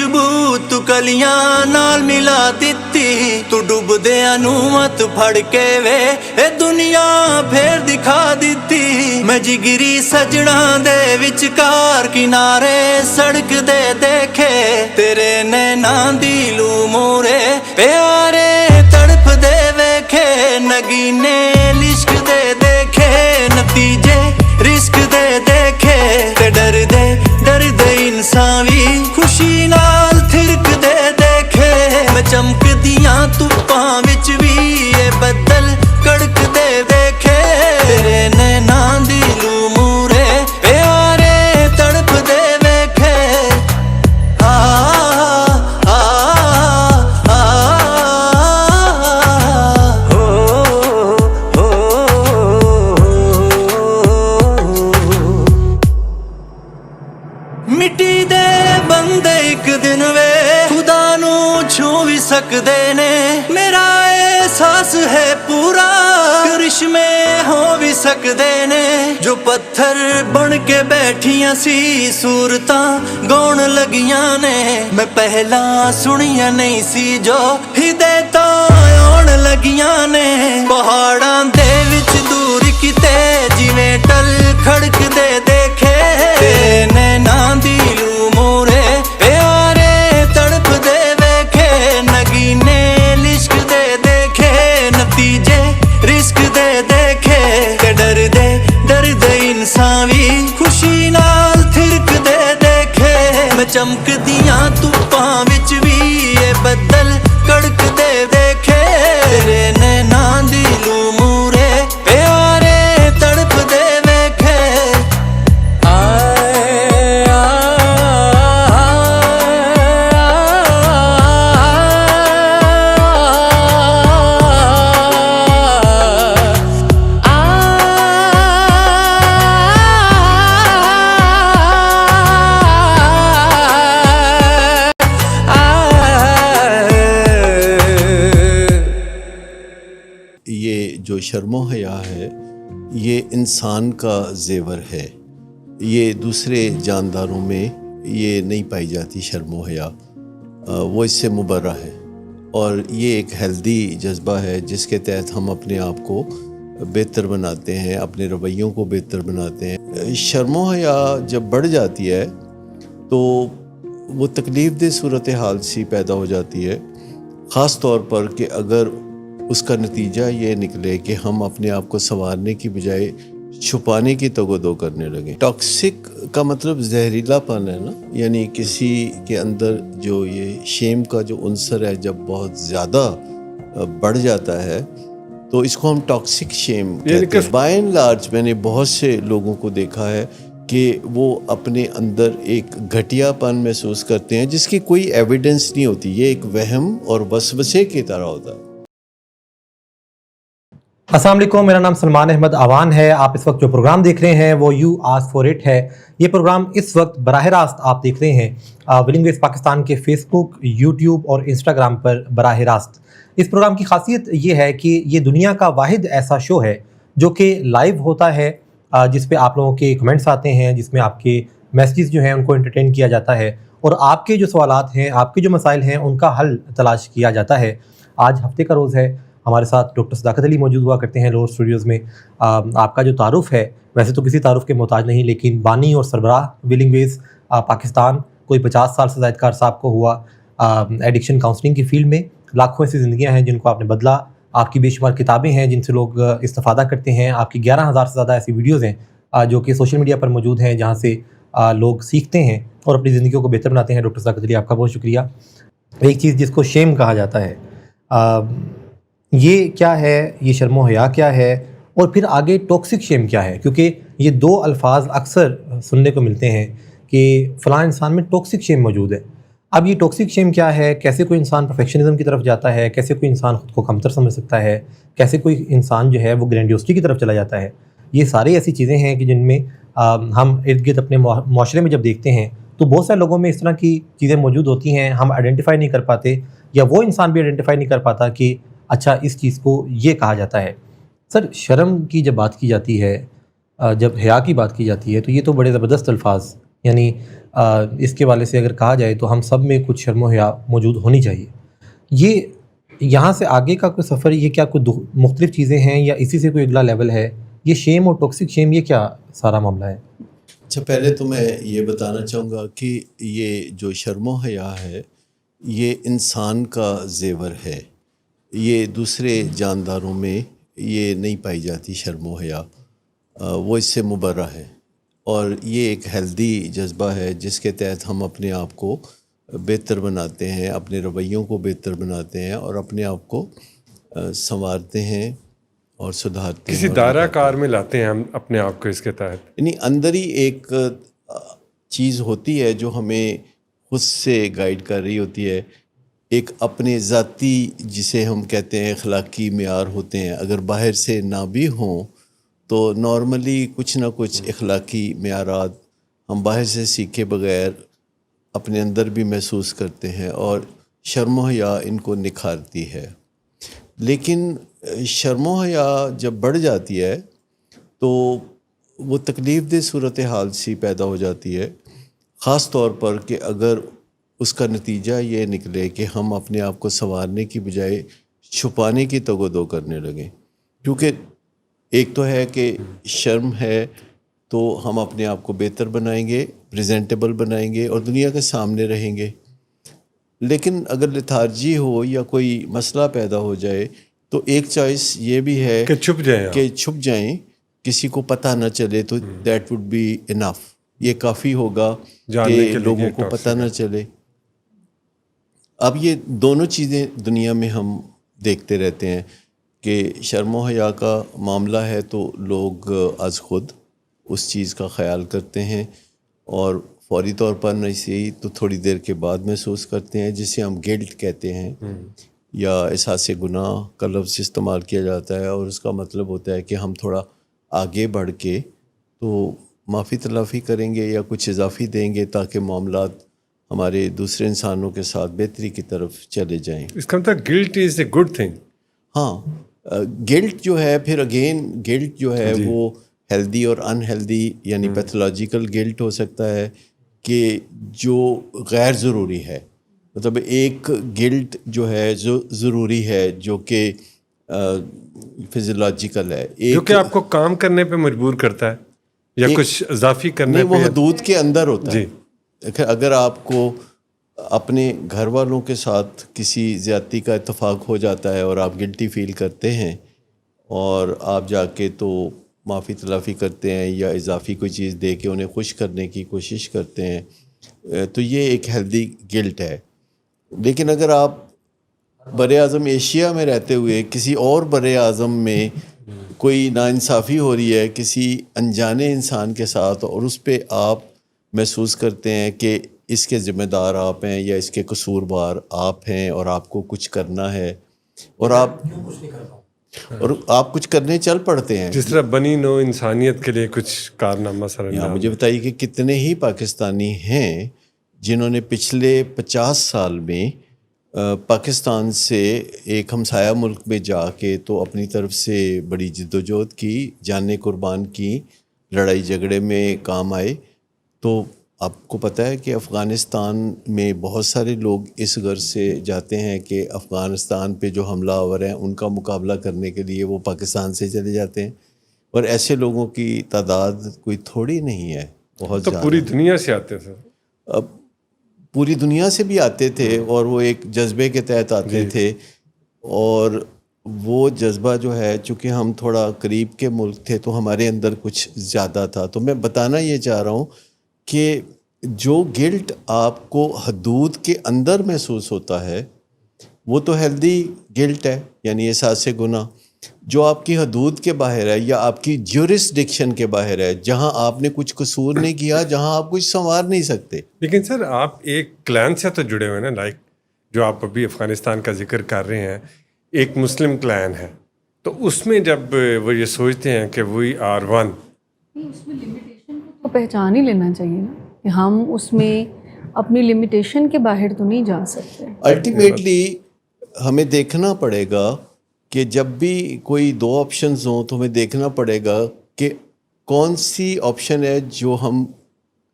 ਖੁਸ਼ਬੂ ਤੂੰ ਕਲੀਆਂ ਨਾਲ ਮਿਲਾ ਦਿੱਤੀ, ਤੂੰ ਡੁੱਬਦਿਆਂ ਨੂੰ ਮਤ ਫੜ ਕੇ ਵੇ ਇਹ ਦੁਨੀਆ ਫੇਰ ਦਿਖਾ ਦਿੱਤੀ। ਮੈਂ ਜਿਗਰੀ ਸਜਣਾ ਦੇ ਵਿਚਕਾਰ ਕਿਨਾਰੇ ਸੜਕ ਦੇ ਦੇਖੇ, ਤੇਰੇ ਨੈਣਾਂ ਦੀ ਲੂ ਮੂਰੇ ਪਿਆਰੇ ਤੜਫਦੇ ਵੇਖੇ। ਨਗੀਨੇ ਲਿਸ਼ਕ ਦੇ ਦੇਖੇ, ਨਤੀਜੇ ਰਿਸਕ ਦੇ ਦੇਖੇ, ਤੇ ਡਰਦੇ ਡਰਦੇ ਇਨਸਾਨ ਵੀ ਖੁਸ਼ੀ ਨਾਲ ਥਿਰਕਦੇ ਦੇਖੇ। ਮੈਂ ਚਮਕਦੀਆਂ ਧੁੱਪਾਂ ਵਿੱਚ ਵੀ ਇਹ ਬੱਦਲ ਕੜਕਦੇ ਦੇਖੇ, ਤੇਰੇ ਨੈਣਾਂ ਦੀ ਲੂ ਮੂਰੇ ਪਿਆਰੇ ਤੜਫਦੇ ਵੇਖੇ। ਆ ਆ ਆ ਮਿੱਟੀ ਦੇ ਬੰਦੇ ਇੱਕ ਦਿਨ ਵੇ ਖੁਦਾ ਨੂੰ ਛੂ ਵੀ ਸਕਦੇ ਨੇ। ਮੇਰਾ ਅਹਿਸਾਸ ਹੈ ਪੂਰਾ ਕਰਿਸ਼ਮੇ ਹੋ ਵੀ ਸਕਦੇ ਨੇ। ਜੋ ਪੱਥਰ ਬਣ ਕੇ ਬੈਠੀਆਂ ਸੀ ਸੂਰਤਾਂ ਗਾਉਣ ਲੱਗੀਆਂ ਨੇ। ਮੈਂ ਪਹਿਲਾਂ ਸੁਣੀਆਂ ਨਹੀਂ ਸੀ ਜੋ ਹਿਦਾਇਤਾਂ ਆਉਣ ਲੱਗੀਆਂ ਨੇ। ਪਹਾੜਾਂ ਦੇ ਵਿੱਚ ਦੂਰ ਕਿਤੇ ਜਿਵੇਂ ਟਲ ਖੜਕਦੇ ਦੇਖੇ, ਤੇਰੇ ਨੈਣਾਂ ਦੀ ਲੂ ਮੂਰੇ ਪਿਆਰੇ ਤੜਫਦੇ ਵੇਖੇ। ਨਗੀਨੇ ਲਿਸ਼ਕਦੇ ਦੇਖੇ, ਨਤੀਜੇ ਰਿਸਕ ਦੇ ਦੇਖੇ, ਤੇ ਡਰਦੇ ਡਰਦੇ ਇਨਸਾਨ ਵੀ ਖੁਸ਼ੀ ਨਾਲ ਥਿਰਕਦੇ ਦੇਖੇ। ਮੈਂ ਚਮਕਦੀਆਂ ਧੁੱਪਾਂ ਵਿੱਚ ਵੀ ਇਹ ਬੱਦਲ ਕੜਕਦੇ ਦੇਖੇ, ਤੇਰੇ ਨੈਣਾਂ ਦੀ ਲੂ ਮੂਰੇ ਪਿਆਰੇ ਤੜਫਦੇ ਵੇਖੇ। یہ جو شرم و حیا ہے یہ انسان کا زیور ہے، یہ دوسرے جانداروں میں یہ نہیں پائی جاتی شرم و حیا، وہ اس سے مبرہ ہے، اور یہ ایک ہیلدی جذبہ ہے جس کے تحت ہم اپنے آپ کو بہتر بناتے ہیں، اپنے رویوں کو بہتر بناتے ہیں۔ شرم و حیا جب بڑھ جاتی ہے تو وہ تکلیف دہ صورتحال سی پیدا ہو جاتی ہے، خاص طور پر کہ اگر اس کا نتیجہ یہ نکلے کہ ہم اپنے آپ کو سنوارنے کی بجائے چھپانے کی تگ و دو کرنے لگیں۔ ٹاکسک کا مطلب زہریلا پن ہے نا، یعنی کسی کے اندر جو یہ شیم کا جو عنصر ہے جب بہت زیادہ بڑھ جاتا ہے تو اس کو ہم ٹاکسک شیم کہتے ہیں۔ بائی اینڈ لارج میں نے بہت سے لوگوں کو دیکھا ہے کہ وہ اپنے اندر ایک گھٹیا پن محسوس کرتے ہیں جس کی کوئی ایویڈنس نہیں ہوتی، یہ ایک وہم اور وسوسے کی طرح ہوتا ہے۔ السلام علیکم، میرا نام سلمان احمد آوان ہے۔ آپ اس وقت جو پروگرام دیکھ رہے ہیں وہ یو آسک فار اٹ ہے۔ یہ پروگرام اس وقت براہ راست آپ دیکھ رہے ہیں ولنگ ویز پاکستان کے فیس بک، یوٹیوب اور انسٹاگرام پر براہ راست۔ اس پروگرام کی خاصیت یہ ہے کہ یہ دنیا کا واحد ایسا شو ہے جو کہ لائیو ہوتا ہے، جس پہ آپ لوگوں کے کمنٹس آتے ہیں، جس میں آپ کے میسیجز جو ہیں ان کو انٹرٹین کیا جاتا ہے، اور آپ کے جو سوالات ہیں، آپ کے جو مسائل ہیں ان کا حل تلاش کیا جاتا ہے۔ آج ہفتے کا روز ہے، ہمارے ساتھ ڈاکٹر صداقت علی موجود ہوا کرتے ہیں لور اسٹوڈیوز میں۔ آپ کا جو تعارف ہے ویسے تو کسی تعارف کے محتاج نہیں، لیکن بانی اور سربراہ ولنگ ویز پاکستان، کوئی 50 سال سے زائد کار صاحب کو ہوا ایڈکشن کاؤنسلنگ کی فیلڈ میں۔ لاکھوں ایسی زندگیاں ہیں جن کو آپ نے بدلا، آپ کی بے شمار کتابیں ہیں جن سے لوگ استفادہ کرتے ہیں، آپ کی 11,000 سے زیادہ ایسی ویڈیوز ہیں جو کہ سوشل میڈیا پر موجود ہیں جہاں سے لوگ سیکھتے ہیں اور اپنی زندگیوں کو بہتر بناتے ہیں۔ ڈاکٹر صداقت علی، آپ کا بہت شکریہ۔ ایک چیز جس کو شیم کہا جاتا ہے، یہ کیا ہے؟ یہ شرم و حیا کیا ہے؟ اور پھر آگے ٹاکسک شیم کیا ہے؟ کیونکہ یہ دو الفاظ اکثر سننے کو ملتے ہیں کہ فلاں انسان میں ٹاکسک شیم موجود ہے۔ اب یہ ٹاکسک شیم کیا ہے؟ کیسے کوئی انسان پرفیکشنزم کی طرف جاتا ہے؟ کیسے کوئی انسان خود کو کمتر سمجھ سکتا ہے؟ کیسے کوئی انسان جو ہے وہ گرینڈیوسٹی کی طرف چلا جاتا ہے؟ یہ ساری ایسی چیزیں ہیں کہ جن میں ہم ارد گرد اپنے معاشرے میں جب دیکھتے ہیں تو بہت سارے لوگوں میں اس طرح کی چیزیں موجود ہوتی ہیں، ہم آئیڈینٹیفائی نہیں کر پاتے، یا وہ انسان بھی آئیڈینٹیفائی نہیں کر پاتا کہ اچھا اس چیز کو یہ کہا جاتا ہے۔ سر، شرم کی جب بات کی جاتی ہے، جب حیا کی بات کی جاتی ہے، تو یہ تو بڑے زبردست الفاظ یعنی اس کے والے سے اگر کہا جائے تو ہم سب میں کچھ شرم و حیا موجود ہونی چاہیے. یہ یہاں سے آگے کا کوئی سفر، یہ کیا کوئی مختلف چیزیں ہیں یا اسی سے کوئی اگلا لیول ہے؟ یہ شیم اور ٹاکسک شیم، یہ کیا سارا معاملہ ہے؟ اچھا، پہلے تو میں یہ بتانا چاہوں گا کہ یہ جو شرم و حیا ہے یہ انسان کا زیور ہے. یہ دوسرے جانداروں میں یہ نہیں پائی جاتی شرم و حیا، وہ اس سے مبرہ ہے. اور یہ ایک ہیلدی جذبہ ہے جس کے تحت ہم اپنے آپ کو بہتر بناتے ہیں، اپنے رویوں کو بہتر بناتے ہیں اور اپنے آپ کو سنوارتے ہیں اور سدھارتے ہیں. کسی دائرہ کار میں لاتے ہیں ہم اپنے آپ کو اس کے تحت. یعنی اندر ہی ایک چیز ہوتی ہے جو ہمیں خود سے گائیڈ کر رہی ہوتی ہے. ایک اپنے ذاتی جسے ہم کہتے ہیں اخلاقی معیار ہوتے ہیں، اگر باہر سے نہ بھی ہوں تو نارملی کچھ نہ کچھ اخلاقی معیارات ہم باہر سے سیکھے بغیر اپنے اندر بھی محسوس کرتے ہیں اور شرم و حیا ان کو نکھارتی ہے. لیکن شرم و حیا جب بڑھ جاتی ہے تو وہ تکلیف دہ صورتحال سی پیدا ہو جاتی ہے، خاص طور پر کہ اگر اس کا نتیجہ یہ نکلے کہ ہم اپنے آپ کو سنوارنے کی بجائے چھپانے کی تگ و دو کرنے لگیں. کیونکہ ایک تو ہے کہ شرم ہے تو ہم اپنے آپ کو بہتر بنائیں گے، پریزنٹیبل بنائیں گے اور دنیا کے سامنے رہیں گے. لیکن اگر لتھارجی ہو یا کوئی مسئلہ پیدا ہو جائے تو ایک چوائس یہ بھی ہے کہ چھپ جائیں کسی کو پتہ نہ چلے، تو دیٹ وڈ بی انف. یہ کافی ہوگا جاننے کہ کے لیے لوگوں کو پتہ نہ چلے. اب یہ دونوں چیزیں دنیا میں ہم دیکھتے رہتے ہیں کہ شرم و حیا کا معاملہ ہے تو لوگ از خود اس چیز کا خیال کرتے ہیں اور فوری طور پر نہیں صحیح تو تھوڑی دیر کے بعد محسوس کرتے ہیں، جسے ہم گلٹ کہتے ہیں یا احساس گناہ کا لفظ استعمال کیا جاتا ہے. اور اس کا مطلب ہوتا ہے کہ ہم تھوڑا آگے بڑھ کے تو معافی تلافی کریں گے یا کچھ اضافی دیں گے تاکہ معاملات ہمارے دوسرے انسانوں کے ساتھ بہتری کی طرف چلے جائیں. اس کا مطلب guilt is a good thing. ہاں، گلٹ جو ہے پھر اگین گلٹ جو ہے وہ ہیلدی اور انہیلدی یعنی پیتھولوجیکل گلٹ ہو سکتا ہے کہ جو غیر ضروری ہے. مطلب ایک گلٹ جو ہے جو ضروری ہے جو کہ فزیولوجیکل ہے، جو کہ آپ کو کام کرنے پہ مجبور کرتا ہے یا کچھ اضافی کرنے وہ حدود کے اندر ہوتا ہے. جی، اگر آپ کو اپنے گھر والوں کے ساتھ کسی زیادتی کا اتفاق ہو جاتا ہے اور آپ گلٹی فیل کرتے ہیں اور آپ جا کے تو معافی تلافی کرتے ہیں یا اضافی کوئی چیز دے کے انہیں خوش کرنے کی کوشش کرتے ہیں، تو یہ ایک ہیلدی گلٹ ہے. لیکن اگر آپ بر اعظم ایشیا میں رہتے ہوئے کسی اور بر اعظم میں کوئی ناانصافی ہو رہی ہے کسی انجانے انسان کے ساتھ اور اس پہ آپ محسوس کرتے ہیں کہ اس کے ذمہ دار آپ ہیں یا اس کے قصوروار آپ ہیں اور آپ کو کچھ کرنا ہے اور آپ کچھ کرنے چل پڑتے ہیں، جس طرح بنی نو انسانیت کے لیے کچھ کارنامہ سر انجام. مجھے بتائیے کہ کتنے ہی پاکستانی ہیں جنہوں نے پچھلے 50 سال میں پاکستان سے ایک ہمسایہ ملک میں جا کے تو اپنی طرف سے بڑی جدوجہد کی، جانیں قربان کی، لڑائی جھگڑے میں کام آئے. تو آپ کو پتہ ہے کہ افغانستان میں بہت سارے لوگ اس غرض سے جاتے ہیں کہ افغانستان پہ جو حملہ آور ہیں ان کا مقابلہ کرنے کے لیے وہ پاکستان سے چلے جاتے ہیں، اور ایسے لوگوں کی تعداد کوئی تھوڑی نہیں ہے، بہت تو زیادہ. پوری دنیا سے آتے تھے. اب پوری دنیا سے بھی آتے تھے اور وہ ایک جذبے کے تحت آتے تھے، اور وہ جذبہ جو ہے چونکہ ہم تھوڑا قریب کے ملک تھے تو ہمارے اندر کچھ زیادہ تھا. تو میں بتانا یہ چاہ رہا ہوں کہ جو گلٹ آپ کو حدود کے اندر محسوس ہوتا ہے وہ تو ہیلدی گلٹ ہے، یعنی احساس گناہ. جو آپ کی حدود کے باہر ہے یا آپ کی جورسڈکشن کے باہر ہے، جہاں آپ نے کچھ قصور نہیں کیا، جہاں آپ کچھ سنوار نہیں سکتے. لیکن سر آپ ایک کلان سے تو جڑے ہوئے نا، لائک جو آپ ابھی افغانستان کا ذکر کر رہے ہیں، ایک مسلم کلان ہے، تو اس میں جب وہ یہ سوچتے ہیں کہ وی آر ون، اس میں لمیٹیشن کو تو پہچان ہی لینا چاہیے نا کہ ہم اس میں اپنی لمیٹیشن کے باہر تو نہیں جا سکتے. الٹیمیٹلی ہمیں دیکھنا پڑے گا کہ جب بھی کوئی دو آپشنز ہوں تو ہمیں دیکھنا پڑے گا کہ کون سی آپشن ہے جو ہم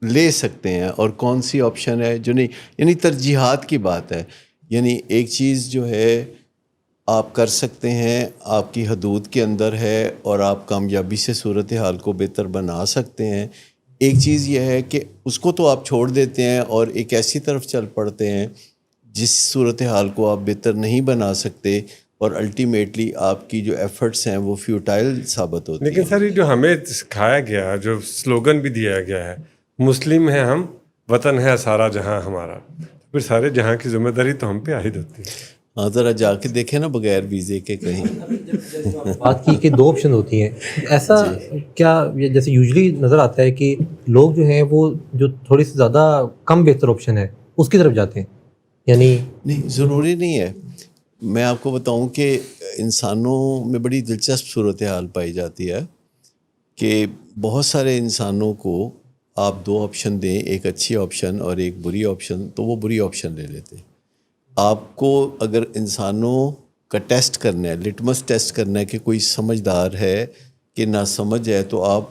لے سکتے ہیں اور کون سی آپشن ہے جو نہیں. یعنی ترجیحات کی بات ہے. یعنی ایک چیز جو ہے آپ کر سکتے ہیں، آپ کی حدود کے اندر ہے اور آپ کامیابی سے صورتحال کو بہتر بنا سکتے ہیں. ایک چیز یہ ہے کہ اس کو تو آپ چھوڑ دیتے ہیں اور ایک ایسی طرف چل پڑتے ہیں جس صورتحال کو آپ بہتر نہیں بنا سکتے اور الٹیمیٹلی آپ کی جو ایفرٹس ہیں وہ فیوٹائل ثابت ہوتی لیکن ہیں. سر یہ جو ہمیں سکھایا گیا، جو سلوگن بھی دیا گیا ہے، مسلم ہیں ہم، وطن ہے سارا جہاں ہمارا، پھر سارے جہاں کی ذمہ داری تو ہم پہ عائد ہوتی ہے. ہاں ذرا جا کے دیکھیں نا بغیر ویزے کے کہیں. بات کی کہ 2 آپشن ہوتی ہیں، ایسا کیا جیسے یوزلی نظر آتا ہے کہ لوگ جو ہیں وہ جو تھوڑی سی زیادہ کم بہتر آپشن ہے اس کی طرف جاتے ہیں؟ یعنی نہیں، ضروری نہیں ہے. میں آپ کو بتاؤں کہ انسانوں میں بڑی دلچسپ صورتحال پائی جاتی ہے کہ بہت سارے انسانوں کو آپ 2 آپشن دیں، ایک اچھی آپشن اور ایک بری آپشن، تو وہ بری آپشن لے لیتے ہیں. آپ کو اگر انسانوں کا ٹیسٹ کرنا ہے، لٹمس ٹیسٹ کرنا ہے کہ کوئی سمجھدار ہے کہ ناسمجھ ہے، تو آپ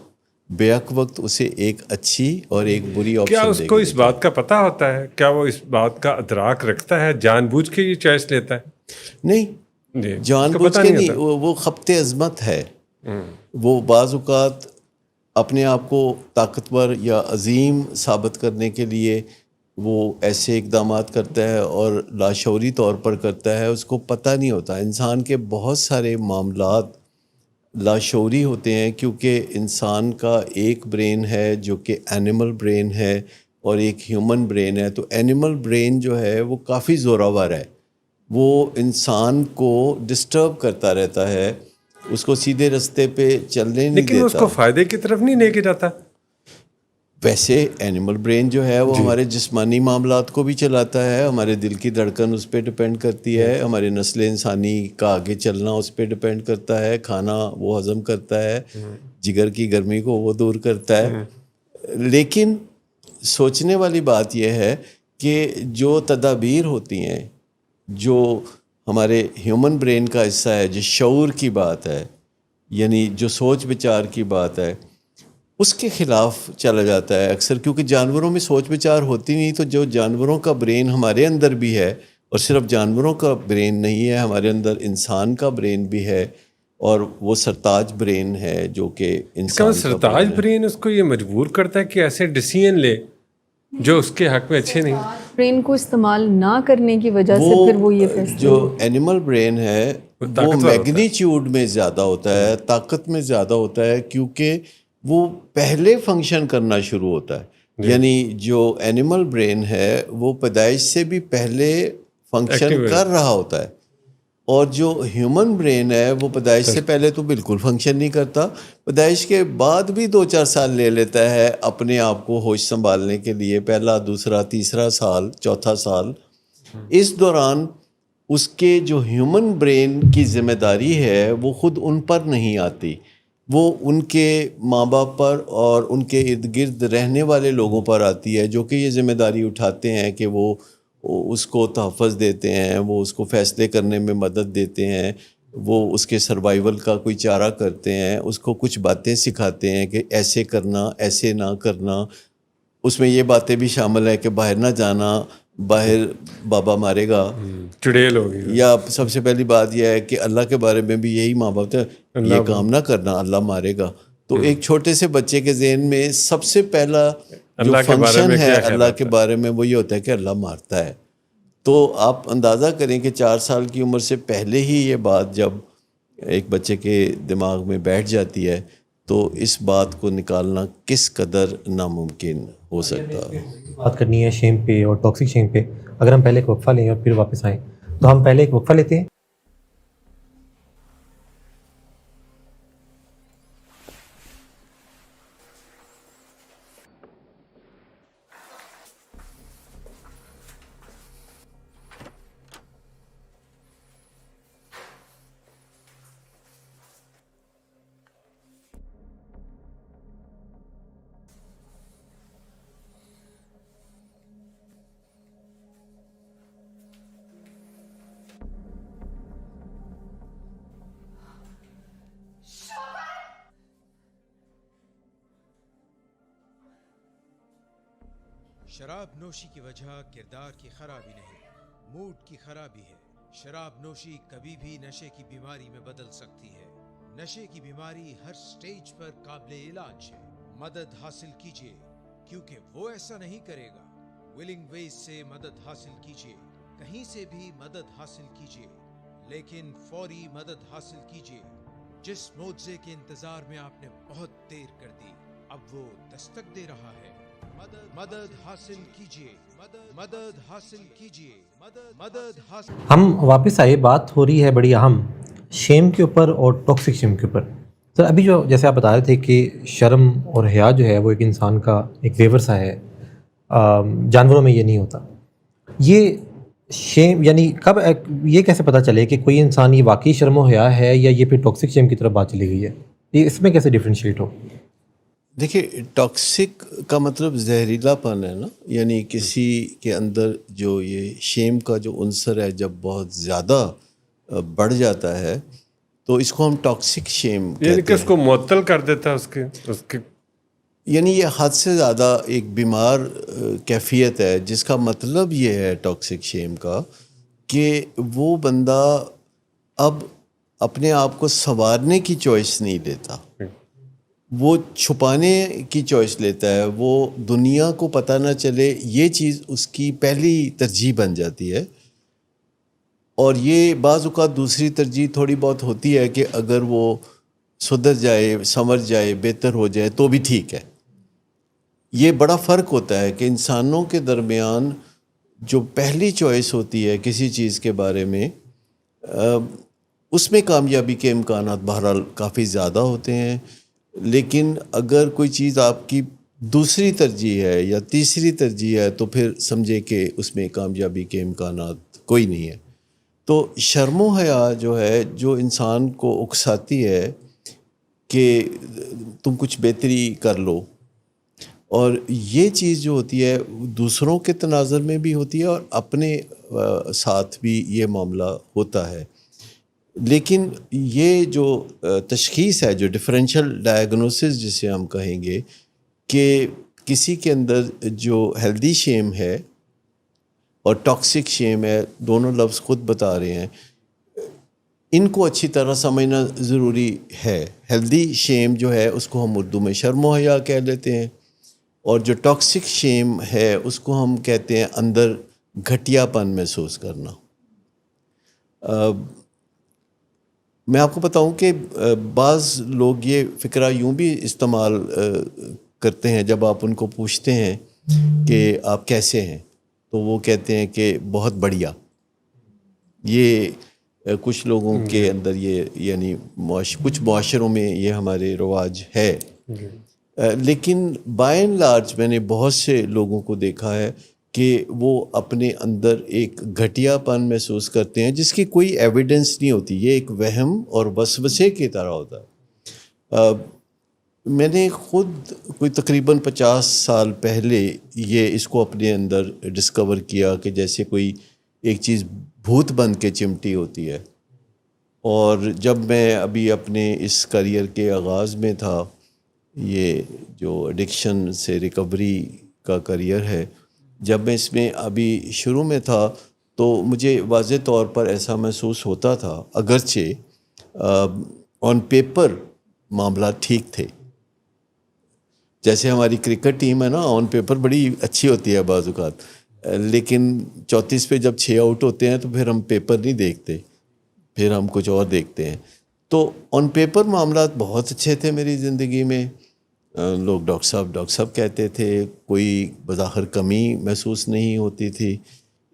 بیک وقت اسے ایک اچھی اور ایک بری کیا آپشن اس دے کو کے اس دیکھیں. بات کا پتہ ہوتا ہے؟ کیا وہ اس بات کا ادراک رکھتا ہے؟ جان بوجھ کے یہ چوائس لیتا ہے؟ نہیں، جی، جان اس کو بوجھ پتہ کے نہیں نہیں، ہوتا. وہ خبط عظمت ہے. وہ بعض اوقات اپنے آپ کو طاقتور یا عظیم ثابت کرنے کے لیے وہ ایسے اقدامات کرتا ہے اور لاشعوری طور پر کرتا ہے، اس کو پتہ نہیں ہوتا. انسان کے بہت سارے معاملات لاشعوری ہوتے ہیں کیونکہ انسان کا ایک برین ہے جو کہ اینیمل برین ہے اور ایک ہیومن برین ہے. تو اینیمل برین جو ہے وہ کافی زوراور ہے، وہ انسان کو ڈسٹرب کرتا رہتا ہے، اس کو سیدھے رستے پہ چلنے نہیں لیکن وہ اس دیتا. کو فائدے کی طرف نہیں لے کے جاتا. ویسے اینیمل برین جو ہے وہ جی. ہمارے جسمانی معاملات کو بھی چلاتا ہے، ہمارے دل کی دھڑکن اس پہ ڈپینڈ کرتی ہے، ہمارے نسل انسانی کا آگے چلنا اس پہ ڈپینڈ کرتا ہے، کھانا وہ ہضم کرتا ہے، جگر کی گرمی کو وہ دور کرتا ہے. لیکن سوچنے والی بات یہ ہے کہ جو تدابیر ہوتی ہیں، جو ہمارے ہیومن برین کا حصہ ہے، جو شعور کی بات ہے، یعنی جو سوچ بچار کی بات ہے، اس کے خلاف چلا جاتا ہے اکثر. کیونکہ جانوروں میں سوچ بچار ہوتی نہیں، تو جو جانوروں کا برین ہمارے اندر بھی ہے، اور صرف جانوروں کا برین نہیں ہے، ہمارے اندر انسان کا برین بھی ہے، اور وہ سرتاج برین ہے جو کہ اس کا انسان کا سرتاج برین ہے. برین اس کو یہ مجبور کرتا ہے کہ ایسے ڈیسیژن لے جو اس کے حق میں اچھے نہیں. برین کو استعمال نہ کرنے کی وجہ سے پھر وہ یہ فیصلے جو اینیمل برین ہے وہ وہ طاقتور ہوتا ہے. میگنیچیوڈ میں زیادہ ہوتا ہے، طاقت میں زیادہ ہوتا ہے، کیونکہ وہ پہلے فنکشن کرنا شروع ہوتا ہے. یعنی جو اینیمل برین ہے وہ پیدائش سے بھی پہلے فنکشن Active ہے. کر رہا ہوتا ہے، اور جو ہیومن برین ہے وہ پیدائش سے پہلے تو بالکل فنکشن نہیں کرتا، پیدائش کے بعد بھی 2-4 سال لے لیتا ہے اپنے آپ کو ہوش سنبھالنے کے لیے، پہلا، دوسرا، تیسرا سال، چوتھا سال. اس دوران اس کے جو ہیومن برین کی ذمہ داری ہے وہ خود ان پر نہیں آتی، وہ ان کے ماں باپ پر اور ان کے ارد گرد رہنے والے لوگوں پر آتی ہے، جو کہ یہ ذمہ داری اٹھاتے ہیں کہ وہ اس کو تحفظ دیتے ہیں، وہ اس کو فیصلے کرنے میں مدد دیتے ہیں، وہ اس کے سروائیول کا کوئی چارہ کرتے ہیں، اس کو کچھ باتیں سکھاتے ہیں کہ ایسے کرنا، ایسے نہ کرنا. اس میں یہ باتیں بھی شامل ہے کہ باہر نہ جانا، باہر بابا مارے گا، چڑیل ہوگی. یا سب سے پہلی بات یہ ہے کہ اللہ کے بارے میں بھی یہی ماں باپ ہے، یہ کام نہ کرنا، اللہ مارے گا. تو ایک چھوٹے سے بچے کے ذہن میں سب سے پہلا جو اللہ کے بارے فنکشن میں ہے کیا خیال اللہ آتا کے ہے؟ بارے میں وہ یہ ہوتا ہے کہ اللہ مارتا ہے. تو آپ اندازہ کریں کہ 4 سال کی عمر سے پہلے ہی یہ بات جب ایک بچے کے دماغ میں بیٹھ جاتی ہے تو اس بات کو نکالنا کس قدر ناممکن ہو سکتا ہے. بات کرنی ہے شیم پہ اور ٹاکسک شیم پہ. اگر ہم پہلے ایک وقفہ لیں اور پھر واپس آئیں تو ہم پہلے ایک وقفہ لیتے ہیں. شراب نوشی کی وجہ کردار کی خرابی نہیں، موڈ کی خرابی ہے۔ شراب نوشی کبھی بھی نشے کی بیماری میں بدل سکتی ہے۔ نشے کی بیماری ہر سٹیج پر قابل علاج ہے۔ مدد حاصل کیجیے کیونکہ وہ ایسا نہیں کرے گا۔ ولنگ ویز سے مدد حاصل کیجیے، کہیں سے بھی مدد حاصل کیجیے، لیکن فوری مدد حاصل کیجیے۔ جس معجزے کے انتظار میں آپ نے بہت دیر کر دی، اب وہ دستک دے رہا ہے۔ مدد حاصل کیجیے، مدد حاصل کیجیے، مدد حاصل۔ ہم واپس آئے، بات ہو رہی ہے بڑی اہم شیم کے اوپر اور ٹاکسک شیم کے اوپر۔ سر ابھی جو جیسے آپ بتا رہے تھے کہ شرم اور حیا جو ہے وہ ایک انسان کا ایک زیور سا ہے، جانوروں میں یہ نہیں ہوتا۔ یہ شیم یعنی کب یہ کیسے پتہ چلے کہ کوئی انسان یہ واقعی شرم و حیا ہے یا یہ پھر ٹاکسک شیم کی طرف بات چلی گئی ہے؟ یہ اس میں کیسے ڈفرینشیٹ ہو؟ دیکھیے، ٹاکسک کا مطلب زہریلا پن ہے نا، یعنی کسی کے اندر جو یہ شیم کا جو عنصر ہے جب بہت زیادہ بڑھ جاتا ہے تو اس کو ہم ٹاکسک شیم یعنی کہ کہتے اس ہیں۔ کو معطل کر دیتا ہے اس کے یعنی یہ حد سے زیادہ ایک بیمار کیفیت ہے، جس کا مطلب یہ ہے ٹاکسک شیم کا کہ وہ بندہ اب اپنے آپ کو سنوارنے کی چوائس نہیں لیتا، وہ چھپانے کی چوائس لیتا ہے۔ وہ دنیا کو پتہ نہ چلے، یہ چیز اس کی پہلی ترجیح بن جاتی ہے۔ اور یہ بعض اوقات دوسری ترجیح تھوڑی بہت ہوتی ہے کہ اگر وہ سدھر جائے، سنور جائے، بہتر ہو جائے تو بھی ٹھیک ہے۔ یہ بڑا فرق ہوتا ہے کہ انسانوں کے درمیان جو پہلی چوائس ہوتی ہے کسی چیز کے بارے میں، اس میں کامیابی کے امکانات بہرحال کافی زیادہ ہوتے ہیں، لیکن اگر کوئی چیز آپ کی دوسری ترجیح ہے یا تیسری ترجیح ہے تو پھر سمجھے کہ اس میں کامیابی کے امکانات کوئی نہیں ہے۔ تو شرم و حیا جو ہے، جو انسان کو اکساتی ہے کہ تم کچھ بہتری کر لو، اور یہ چیز جو ہوتی ہے دوسروں کے تناظر میں بھی ہوتی ہے اور اپنے ساتھ بھی یہ معاملہ ہوتا ہے۔ لیکن یہ جو تشخیص ہے، جو ڈفرینشیل ڈائگنوسس جسے ہم کہیں گے، کہ کسی کے اندر جو ہیلدی شیم ہے اور ٹاکسک شیم ہے، دونوں لفظ خود بتا رہے ہیں، ان کو اچھی طرح سمجھنا ضروری ہے۔ ہیلدی شیم جو ہے اس کو ہم اردو میں شرم و حیا کہہ لیتے ہیں، اور جو ٹاکسک شیم ہے اس کو ہم کہتے ہیں اندر گھٹیا پن محسوس کرنا۔ میں آپ کو بتاؤں کہ بعض لوگ یہ فکرہ یوں بھی استعمال کرتے ہیں، جب آپ ان کو پوچھتے ہیں کہ آپ کیسے ہیں تو وہ کہتے ہیں کہ بہت بڑھیا۔ یہ کچھ لوگوں کے اندر یہ یعنی کچھ معاشروں میں یہ ہمارے رواج ہے، لیکن بائی اینڈ لارج میں نے بہت سے لوگوں کو دیکھا ہے کہ وہ اپنے اندر ایک گھٹیا پن محسوس کرتے ہیں جس کی کوئی ایویڈنس نہیں ہوتی، یہ ایک وہم اور وسوسے کی طرح ہوتا ہے۔ میں نے خود کوئی تقریباً 50 سال پہلے یہ اس کو اپنے اندر ڈسکور کیا کہ جیسے کوئی ایک چیز بھوت بن کے چمٹی ہوتی ہے۔ اور جب میں ابھی اپنے اس کریئر کے آغاز میں تھا، یہ جو ایڈکشن سے ریکوری کا کریئر ہے، جب میں اس میں ابھی شروع میں تھا تو مجھے واضح طور پر ایسا محسوس ہوتا تھا، اگرچہ آن پیپر معاملات ٹھیک تھے۔ جیسے ہماری کرکٹ ٹیم ہے نا، آن پیپر بڑی اچھی ہوتی ہے بعض اوقات، لیکن 34 پہ جب 6 آؤٹ ہوتے ہیں تو پھر ہم پیپر نہیں دیکھتے، پھر ہم کچھ اور دیکھتے ہیں۔ تو آن پیپر معاملات بہت اچھے تھے میری زندگی میں، لوگ ڈاکٹر صاحب کہتے تھے، کوئی بظاہر کمی محسوس نہیں ہوتی تھی،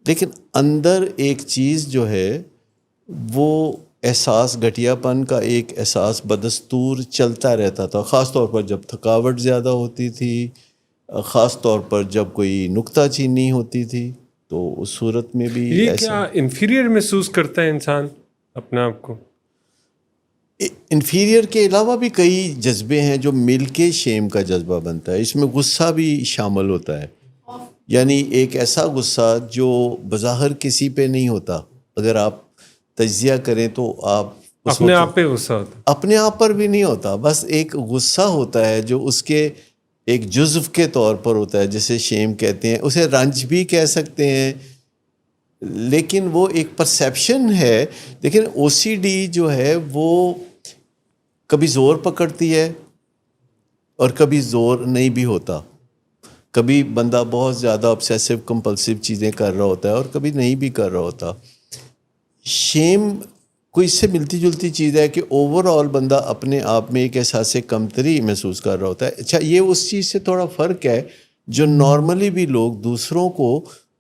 لیکن اندر ایک چیز جو ہے وہ احساس گھٹیا پن کا ایک احساس بدستور چلتا رہتا تھا، خاص طور پر جب تھکاوٹ زیادہ ہوتی تھی، خاص طور پر جب کوئی نکتہ چینی ہوتی تھی، تو اس صورت میں بھی یہ کیا انفیریئر محسوس کرتا ہے انسان اپنے آپ کو؟ انفیریئر کے علاوہ بھی کئی جذبے ہیں جو مل کے شیم کا جذبہ بنتا ہے۔ اس میں غصہ بھی شامل ہوتا ہے، یعنی ایک ایسا غصہ جو بظاہر کسی پہ نہیں ہوتا، اگر آپ تجزیہ کریں تو آپ اپنے آپ پہ غصہ ہوتا ہے، اپنے آپ پر بھی نہیں ہوتا، بس ایک غصہ ہوتا ہے جو اس کے ایک جزو کے طور پر ہوتا ہے جسے شیم کہتے ہیں, اسے رنج بھی کہہ سکتے ہیں, لیکن وہ ایک پرسیپشن ہے. لیکن او سی ڈی جو ہے وہ کبھی زور پکڑتی ہے اور کبھی زور نہیں بھی ہوتا. کبھی بندہ بہت زیادہ obsessive compulsive چیزیں کر رہا ہوتا ہے اور کبھی نہیں بھی کر رہا ہوتا. شیم کوئی اس سے ملتی جلتی چیز ہے کہ اوور آل بندہ اپنے آپ میں ایک احساس کمتری محسوس کر رہا ہوتا ہے. اچھا, یہ اس چیز سے تھوڑا فرق ہے جو نارملی بھی لوگ دوسروں کو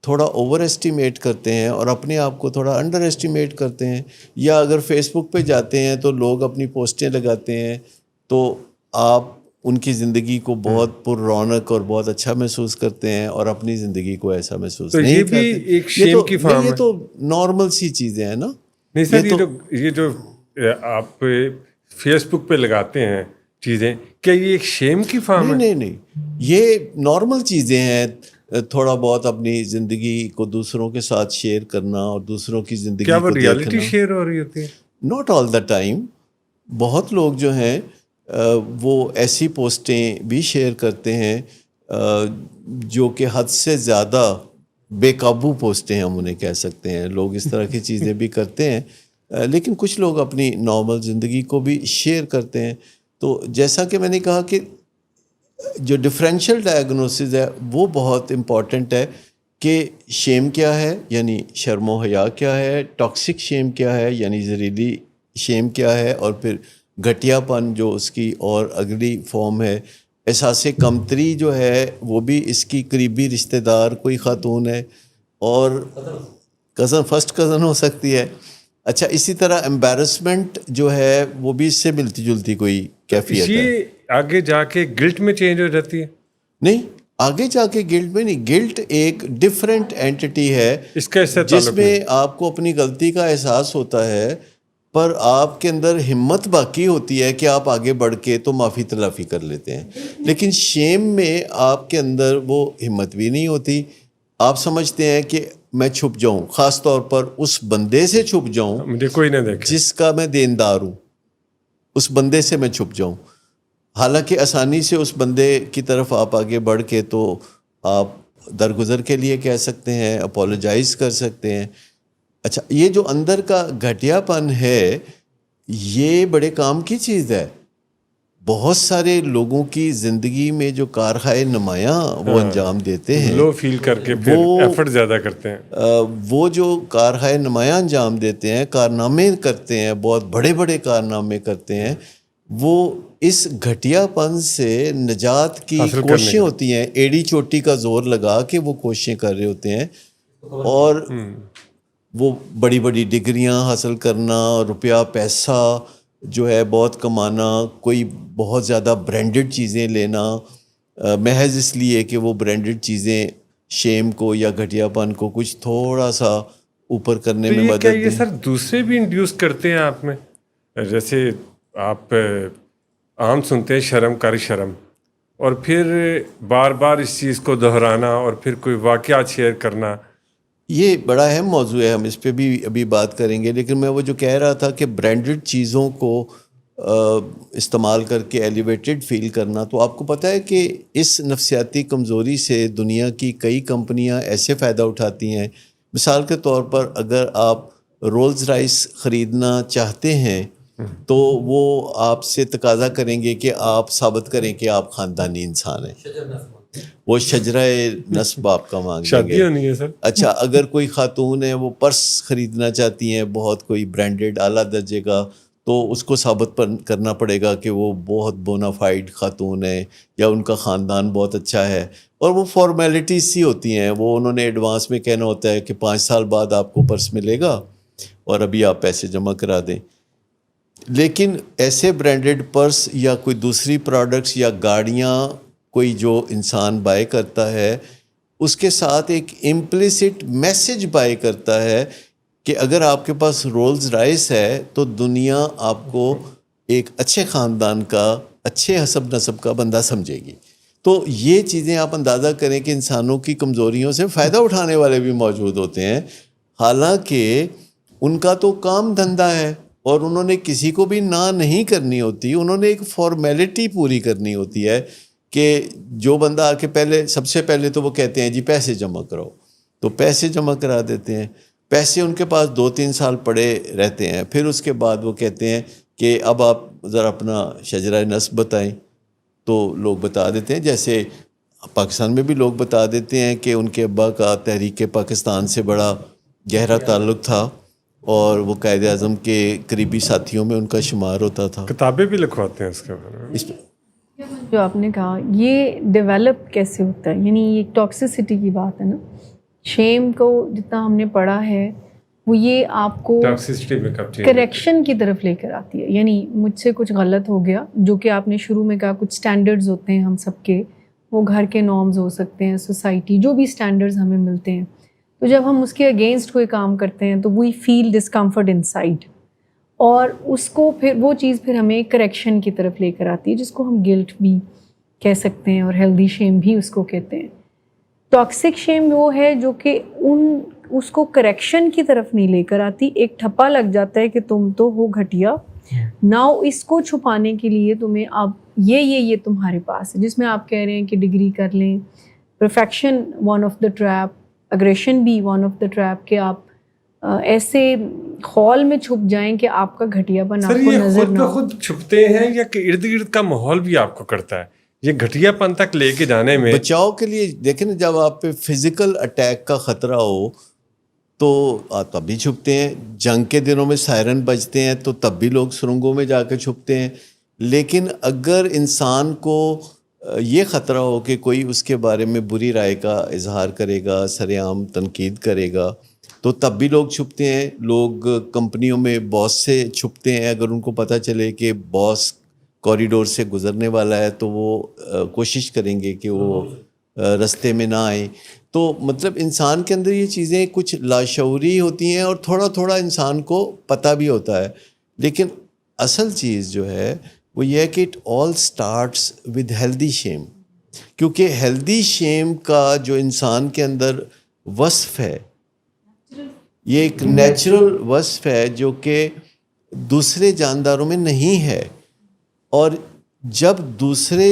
تھوڑا اوور ایسٹیمیٹ کرتے ہیں اور اپنے آپ کو تھوڑا انڈر ایسٹیمیٹ کرتے ہیں. یا اگر فیس بک پہ جاتے ہیں تو لوگ اپنی پوسٹیں لگاتے ہیں تو آپ ان کی زندگی کو بہت پر رونق اور بہت اچھا محسوس کرتے ہیں اور اپنی زندگی کو ایسا محسوس نہیں کرتے. یہ بھی ایک شیم کی فارم ہے. یہ تو نارمل سی چیزیں ہیں نا. نہیں سر, یہ جو آپ فیس بک پہ لگاتے ہیں چیزیں, کیا یہ ایک شیم کی فارم ہے؟ نہیں, یہ نارمل چیزیں ہیں. تھوڑا بہت اپنی زندگی کو دوسروں کے ساتھ شیئر کرنا اور دوسروں کی زندگی کیا کو وہ دیکھنا. ریالٹی شیئر ہو رہی ہوتی ہے؟ Not all the time. بہت لوگ جو ہیں وہ ایسی پوسٹیں بھی شیئر کرتے ہیں جو کہ حد سے زیادہ بے قابو پوسٹیں ہم انہیں کہہ سکتے ہیں. لوگ اس طرح کی چیزیں بھی کرتے ہیں, لیکن کچھ لوگ اپنی نارمل زندگی کو بھی شیئر کرتے ہیں. تو جیسا کہ میں نے کہا کہ جو ڈفرینشیل ڈائگنوسز ہے وہ بہت امپورٹنٹ ہے کہ شیم کیا ہے, یعنی شرم و حیا کیا ہے, ٹاکسک شیم کیا ہے یعنی زہریلی شیم کیا ہے, اور پھر گھٹیا پن جو اس کی اور اگلی فارم ہے. احساس کمتری جو ہے وہ بھی اس کی قریبی رشتہ دار کوئی خاتون ہے اور کزن, فرسٹ کزن ہو سکتی ہے. اچھا, اسی طرح امبیرسمنٹ جو ہے وہ بھی اس سے ملتی جلتی کوئی کیفیت ہے. یہ آگے جا کے گلٹ میں چینج ہو جاتی ہے؟ نہیں, آگے جا کے گلٹ میں نہیں. گلٹ ایک ڈفرینٹ اینٹی ہے اس کا جس میں آپ کو اپنی غلطی کا احساس ہوتا ہے پر آپ کے اندر ہمت باقی ہوتی ہے کہ آپ آگے بڑھ کے تو معافی تلافی کر لیتے ہیں. لیکن شیم میں آپ کے اندر وہ ہمت بھی نہیں ہوتی. آپ سمجھتے ہیں کہ میں چھپ جاؤں, خاص طور پر اس بندے سے چھپ جاؤں مجھے کوئی نہ دیکھے, جس کا میں دیندار ہوں, اس بندے سے میں چھپ جاؤں. حالانکہ آسانی سے اس بندے کی طرف آپ آگے بڑھ کے تو آپ درگزر کے لیے کہہ سکتے ہیں, اپولوجائز کر سکتے ہیں. اچھا, یہ جو اندر کا گھٹیا پن ہے یہ بڑے کام کی چیز ہے. بہت سارے لوگوں کی زندگی میں جو کارخائے نمایاں وہ انجام دیتے ہیں, لو فیل کر کے پھر ایفرٹ زیادہ کرتے ہیں, وہ جو کارخائے نمایاں انجام دیتے ہیں, کارنامے کرتے ہیں, بہت بڑے بڑے کارنامے کرتے ہیں, وہ اس گھٹیا پن سے نجات کی کوششیں ہوتی ہیں. ایڑی چوٹی کا زور لگا کے وہ کوششیں کر رہے ہوتے ہیں اور وہ بڑی بڑی ڈگریاں حاصل کرنا, روپیہ پیسہ جو ہے بہت کمانا, کوئی بہت زیادہ برانڈڈ چیزیں لینا محض اس لیے کہ وہ برانڈڈ چیزیں شیم کو یا گھٹیا پن کو کچھ تھوڑا سا اوپر کرنے میں مدد دیں. یہ سر دوسرے بھی انڈیوس کرتے ہیں آپ میں؟ جیسے آپ عام سنتے ہیں شرم کر شرم, اور پھر بار بار اس چیز کو دہرانا اور پھر کوئی واقعات شیئر کرنا. یہ بڑا اہم موضوع ہے, ہم اس پہ بھی ابھی بات کریں گے. لیکن میں وہ جو کہہ رہا تھا کہ برانڈڈ چیزوں کو استعمال کر کے ایلیویٹڈ فیل کرنا, تو آپ کو پتہ ہے کہ اس نفسیاتی کمزوری سے دنیا کی کئی کمپنیاں ایسے فائدہ اٹھاتی ہیں. مثال کے طور پر اگر آپ رولز رائس خریدنا چاہتے ہیں تو وہ آپ سے تقاضا کریں گے کہ آپ ثابت کریں کہ آپ خاندانی انسان ہیں. وہ شجرہ نسب آپ کا مانگیں گے. شادی ہونی ہے سر. اچھا, اگر کوئی خاتون ہے وہ پرس خریدنا چاہتی ہیں بہت کوئی برانڈڈ اعلیٰ درجے کا, تو اس کو ثابت کرنا پڑے گا کہ وہ بہت بونافائیڈ خاتون ہے یا ان کا خاندان بہت اچھا ہے. اور وہ فارمیلٹیز سی ہوتی ہیں, وہ انہوں نے ایڈوانس میں کہنا ہوتا ہے کہ 5 سال بعد آپ کو پرس ملے گا اور ابھی آپ پیسے جمع کرا دیں. لیکن ایسے برانڈڈ پرس یا کوئی دوسری پروڈکٹس یا گاڑیاں کوئی جو انسان بائی کرتا ہے, اس کے ساتھ ایک امپلیسٹ میسج بائی کرتا ہے کہ اگر آپ کے پاس رولز رائس ہے تو دنیا آپ کو ایک اچھے خاندان کا, اچھے حسب نسب کا بندہ سمجھے گی. تو یہ چیزیں آپ اندازہ کریں کہ انسانوں کی کمزوریوں سے فائدہ اٹھانے والے بھی موجود ہوتے ہیں, حالانکہ ان کا تو کام دھندا ہے اور انہوں نے کسی کو بھی نہ نہیں کرنی ہوتی. انہوں نے ایک فارمیلٹی پوری کرنی ہوتی ہے کہ جو بندہ آ کے پہلے سب سے پہلے تو وہ کہتے ہیں جی پیسے جمع کراؤ، تو پیسے جمع کرا دیتے ہیں، پیسے ان کے پاس 2-3 سال پڑے رہتے ہیں، پھر اس کے بعد وہ کہتے ہیں کہ اب آپ ذرا اپنا شجرہ نسب بتائیں، تو لوگ بتا دیتے ہیں. جیسے پاکستان میں بھی لوگ بتا دیتے ہیں کہ ان کے ابا کا تحریک پاکستان سے بڑا گہرا تعلق تھا اور وہ قائد اعظم کے قریبی ساتھیوں میں ان کا شمار ہوتا تھا. کتابیں بھی لکھواتے ہیں اس کے بارے میں. جو آپ نے کہا یہ ڈیولپ کیسے ہوتا ہے، یعنی یہ ٹاکسیسٹی کی بات ہے نا. شیم کو جتنا ہم نے پڑھا ہے وہ یہ آپ کو ٹاکسیسٹی میں کب چینج کریکشن کی طرف لے کر آتی ہے. یعنی مجھ سے کچھ غلط ہو گیا، جو کہ آپ نے شروع میں کہا کچھ سٹینڈرڈز ہوتے ہیں ہم سب کے، وہ گھر کے نارمز ہو سکتے ہیں، سوسائٹی جو بھی سٹینڈرڈز ہمیں ملتے ہیں، تو جب ہم اس کے اگینسٹ کوئی کام کرتے ہیں تو وی فیل ڈسکمفرٹ ان سائڈ، اور اس کو پھر وہ چیز پھر ہمیں کریکشن کی طرف لے کر آتی ہے، جس کو ہم گلٹ بھی کہہ سکتے ہیں اور ہیلدی شیم بھی اس کو کہتے ہیں. ٹاکسک شیم وہ ہے جو کہ اس کو کریکشن کی طرف نہیں لے کر آتی، ایک ٹھپا لگ جاتا ہے کہ تم تو ہو گھٹیا، ناؤ اس کو چھپانے کے لیے تمہیں اب یہ تمہارے پاس ہے، جس میں آپ کہہ رہے ہیں کہ ڈگری کر لیں، perfection one of the trap, aggression بھی ون آف دا ٹریپ، کہ آپ ایسے خول میں چھپ جائیں کہ آپ کا گھٹیا پن آپ کو نظر نہ ہو. خود چھپتے ہیں یا کہ ارد گرد کا ماحول بھی آپ کو کرتا ہے یہ گھٹیا پن تک لے کے جانے میں؟ بچاؤ کے لیے دیکھیں نا، جب آپ پہ فزیکل اٹیک کا خطرہ ہو تو آپ تب بھی چھپتے ہیں. جنگ کے دنوں میں سائرن بجتے ہیں تو تب بھی لوگ سرنگوں میں جا کے چھپتے ہیں. لیکن اگر انسان کو یہ خطرہ ہو کہ کوئی اس کے بارے میں بری رائے کا اظہار کرے گا، سر عام تنقید کرے گا، تو تب بھی لوگ چھپتے ہیں. لوگ کمپنیوں میں باس سے چھپتے ہیں، اگر ان کو پتہ چلے کہ باس کوریڈور سے گزرنے والا ہے تو وہ کوشش کریں گے کہ وہ رستے میں نہ آئیں. تو مطلب انسان کے اندر یہ چیزیں کچھ لاشعوری ہوتی ہیں اور تھوڑا تھوڑا انسان کو پتہ بھی ہوتا ہے. لیکن اصل چیز جو ہے وہ یہ ہے کہ it all starts with healthy shame, کیونکہ ہیلدی شیم کا جو انسان کے اندر وصف ہے یہ ایک نیچرل وصف ہے جو کہ دوسرے جانداروں میں نہیں ہے. اور جب دوسرے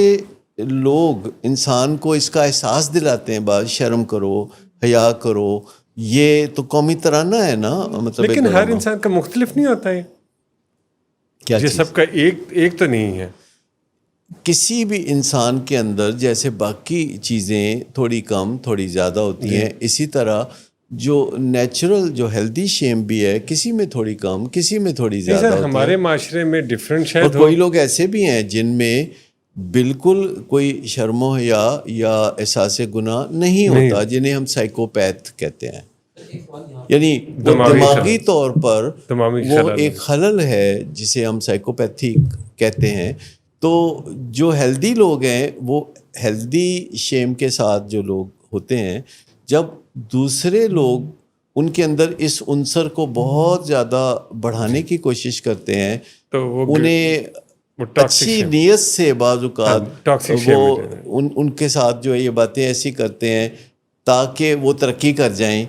لوگ انسان کو اس کا احساس دلاتے ہیں، بات شرم کرو، حیا کرو، یہ تو قومی ترانہ ہے نا. مطلب لیکن ہر انسان کا مختلف نہیں ہوتا ہے، کیا یہ سب کا ایک تو نہیں ہے. کسی بھی انسان کے اندر جیسے باقی چیزیں تھوڑی کم تھوڑی زیادہ ہوتی ہیں، اسی طرح جو نیچرل جو ہیلدی شیم بھی ہے، کسی میں تھوڑی کم کسی میں تھوڑی زیادہ ہوتی ہے. ہمارے معاشرے میں ڈفرینٹ شاید اور کوئی لوگ ایسے بھی ہیں جن میں بالکل کوئی شرم و حیا یا احساس گناہ نہیں ہوتا، جنہیں ہم سائیکوپیتھ کہتے ہیں. یعنی دماغی طور پر وہ ایک خلل ہے جسے ہم سائیکوپیتھی کہتے ہیں. تو جو ہیلدی لوگ ہیں وہ ہیلدی شیم کے ساتھ جو لوگ ہوتے ہیں، جب دوسرے لوگ ان کے اندر اس عنصر کو بہت زیادہ بڑھانے کی کوشش کرتے ہیں تو انہیں اچھی نیت سے بعض اوقات وہ ان کے ساتھ جو ہے یہ باتیں ایسی کرتے ہیں تاکہ وہ ترقی کر جائیں.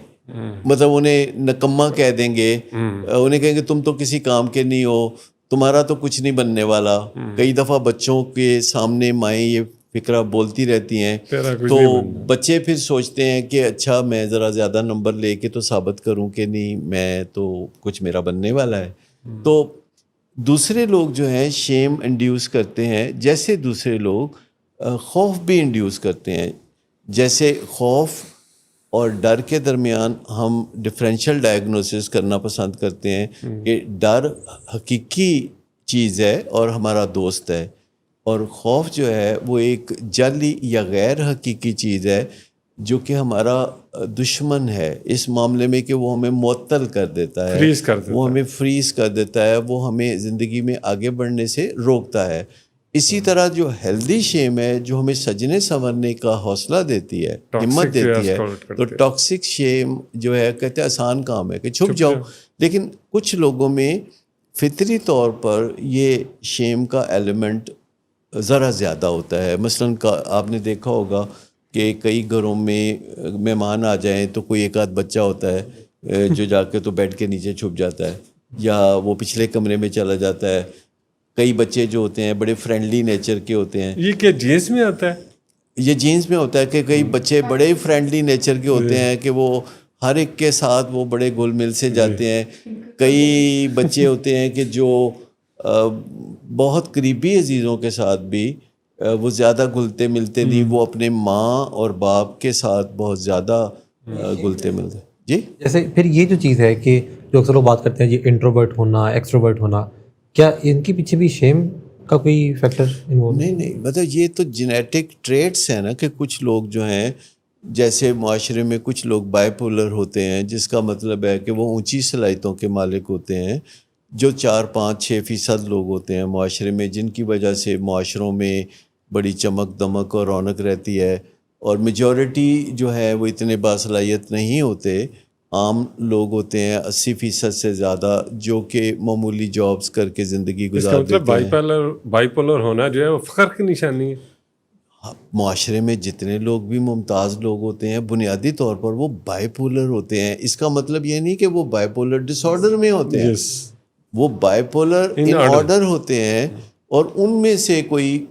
مطلب انہیں نکما کہہ دیں گے، انہیں کہیں گے تم تو کسی کام کے نہیں ہو، تمہارا تو کچھ نہیں بننے والا. کئی دفعہ بچوں کے سامنے مائیں یہ فکرہ بولتی رہتی ہیں تو بچے پھر سوچتے ہیں کہ اچھا میں ذرا زیادہ نمبر لے کے تو ثابت کروں کہ نہیں میں تو کچھ میرا بننے والا ہے. تو دوسرے لوگ جو ہیں شیم انڈیوس کرتے ہیں، جیسے دوسرے لوگ خوف بھی انڈیوس کرتے ہیں. جیسے خوف اور ڈر کے درمیان ہم ڈفرینشیل ڈائگنوسس کرنا پسند کرتے ہیں کہ ڈر حقیقی چیز ہے اور ہمارا دوست ہے، اور خوف جو ہے وہ ایک جعلی یا غیر حقیقی چیز ہے جو کہ ہمارا دشمن ہے اس معاملے میں کہ وہ ہمیں معطل کر دیتا ہے، وہ ہمیں فریز کر دیتا ہے، وہ ہمیں زندگی میں آگے بڑھنے سے روکتا ہے. اسی طرح جو ہیلدی شیم ہے جو ہمیں سجنے سنورنے کا حوصلہ دیتی ہے، ہمت دیتی ہے، تو ٹاکسک شیم جو ہے کہتے ہیں آسان کام ہے کہ چھپ جاؤ. لیکن کچھ لوگوں میں فطری طور پر یہ شیم کا ایلیمنٹ ذرا زیادہ ہوتا ہے. مثلاً آپ نے دیکھا ہوگا کہ کئی گھروں میں مہمان آ جائیں تو کوئی ایک آدھ بچہ ہوتا ہے جو جا کے تو بیڈ کے نیچے چھپ جاتا ہے یا وہ پچھلے کمرے میں چلا جاتا ہے. کئی بچے جو ہوتے ہیں بڑے فرینڈلی نیچر کے ہوتے ہیں. یہ کیا جینس میں آتا ہے؟ یہ جینس میں ہوتا ہے کہ کئی بچے بڑے فرینڈلی نیچر کے ہوتے ہیں کہ وہ ہر ایک کے ساتھ وہ بڑے گھل مل سے جاتے ہیں. کئی بچے ہوتے ہیں کہ جو بہت قریبی عزیزوں کے ساتھ بھی وہ زیادہ گھلتے ملتے نہیں، وہ اپنے ماں اور باپ کے ساتھ بہت زیادہ گھلتے ملتے. جی جیسے پھر یہ جو چیز ہے کہ جو اکثر لوگ بات کرتے ہیں یہ انٹروورٹ ہونا ایکسٹروورٹ ہونا، کیا ان کے پیچھے بھی شیم کا کوئی فیکٹر انوالو؟ نہیں مطلب یہ تو جینیٹک ٹریٹس ہیں نا، کہ کچھ لوگ جو ہیں جیسے معاشرے میں کچھ لوگ بائی پولر ہوتے ہیں، جس کا مطلب ہے کہ وہ اونچی صلاحیتوں کے مالک ہوتے ہیں، جو 4-5-6% لوگ ہوتے ہیں معاشرے میں، جن کی وجہ سے معاشروں میں بڑی چمک دمک اور رونق رہتی ہے، اور میجورٹی جو ہے وہ اتنے باصلاحیت نہیں ہوتے. عام لوگ ہوتے ہیں 80% سے زیادہ جو کہ معمولی جابس کر کے زندگی اس کا گزار مطلب دیتے ہیں. بائی پولر ہونا جو ہے وہ فخر کی نشانی ہے. معاشرے میں جتنے لوگ بھی ممتاز لوگ ہوتے ہیں بنیادی طور پر وہ بائی پولر ہوتے ہیں. اس کا مطلب یہ نہیں کہ وہ بائی پولر ڈس آرڈر میں ہوتے ہیں، وہ بائی پولر ان آرڈر ہوتے ہیں، اور ان میں سے کوئی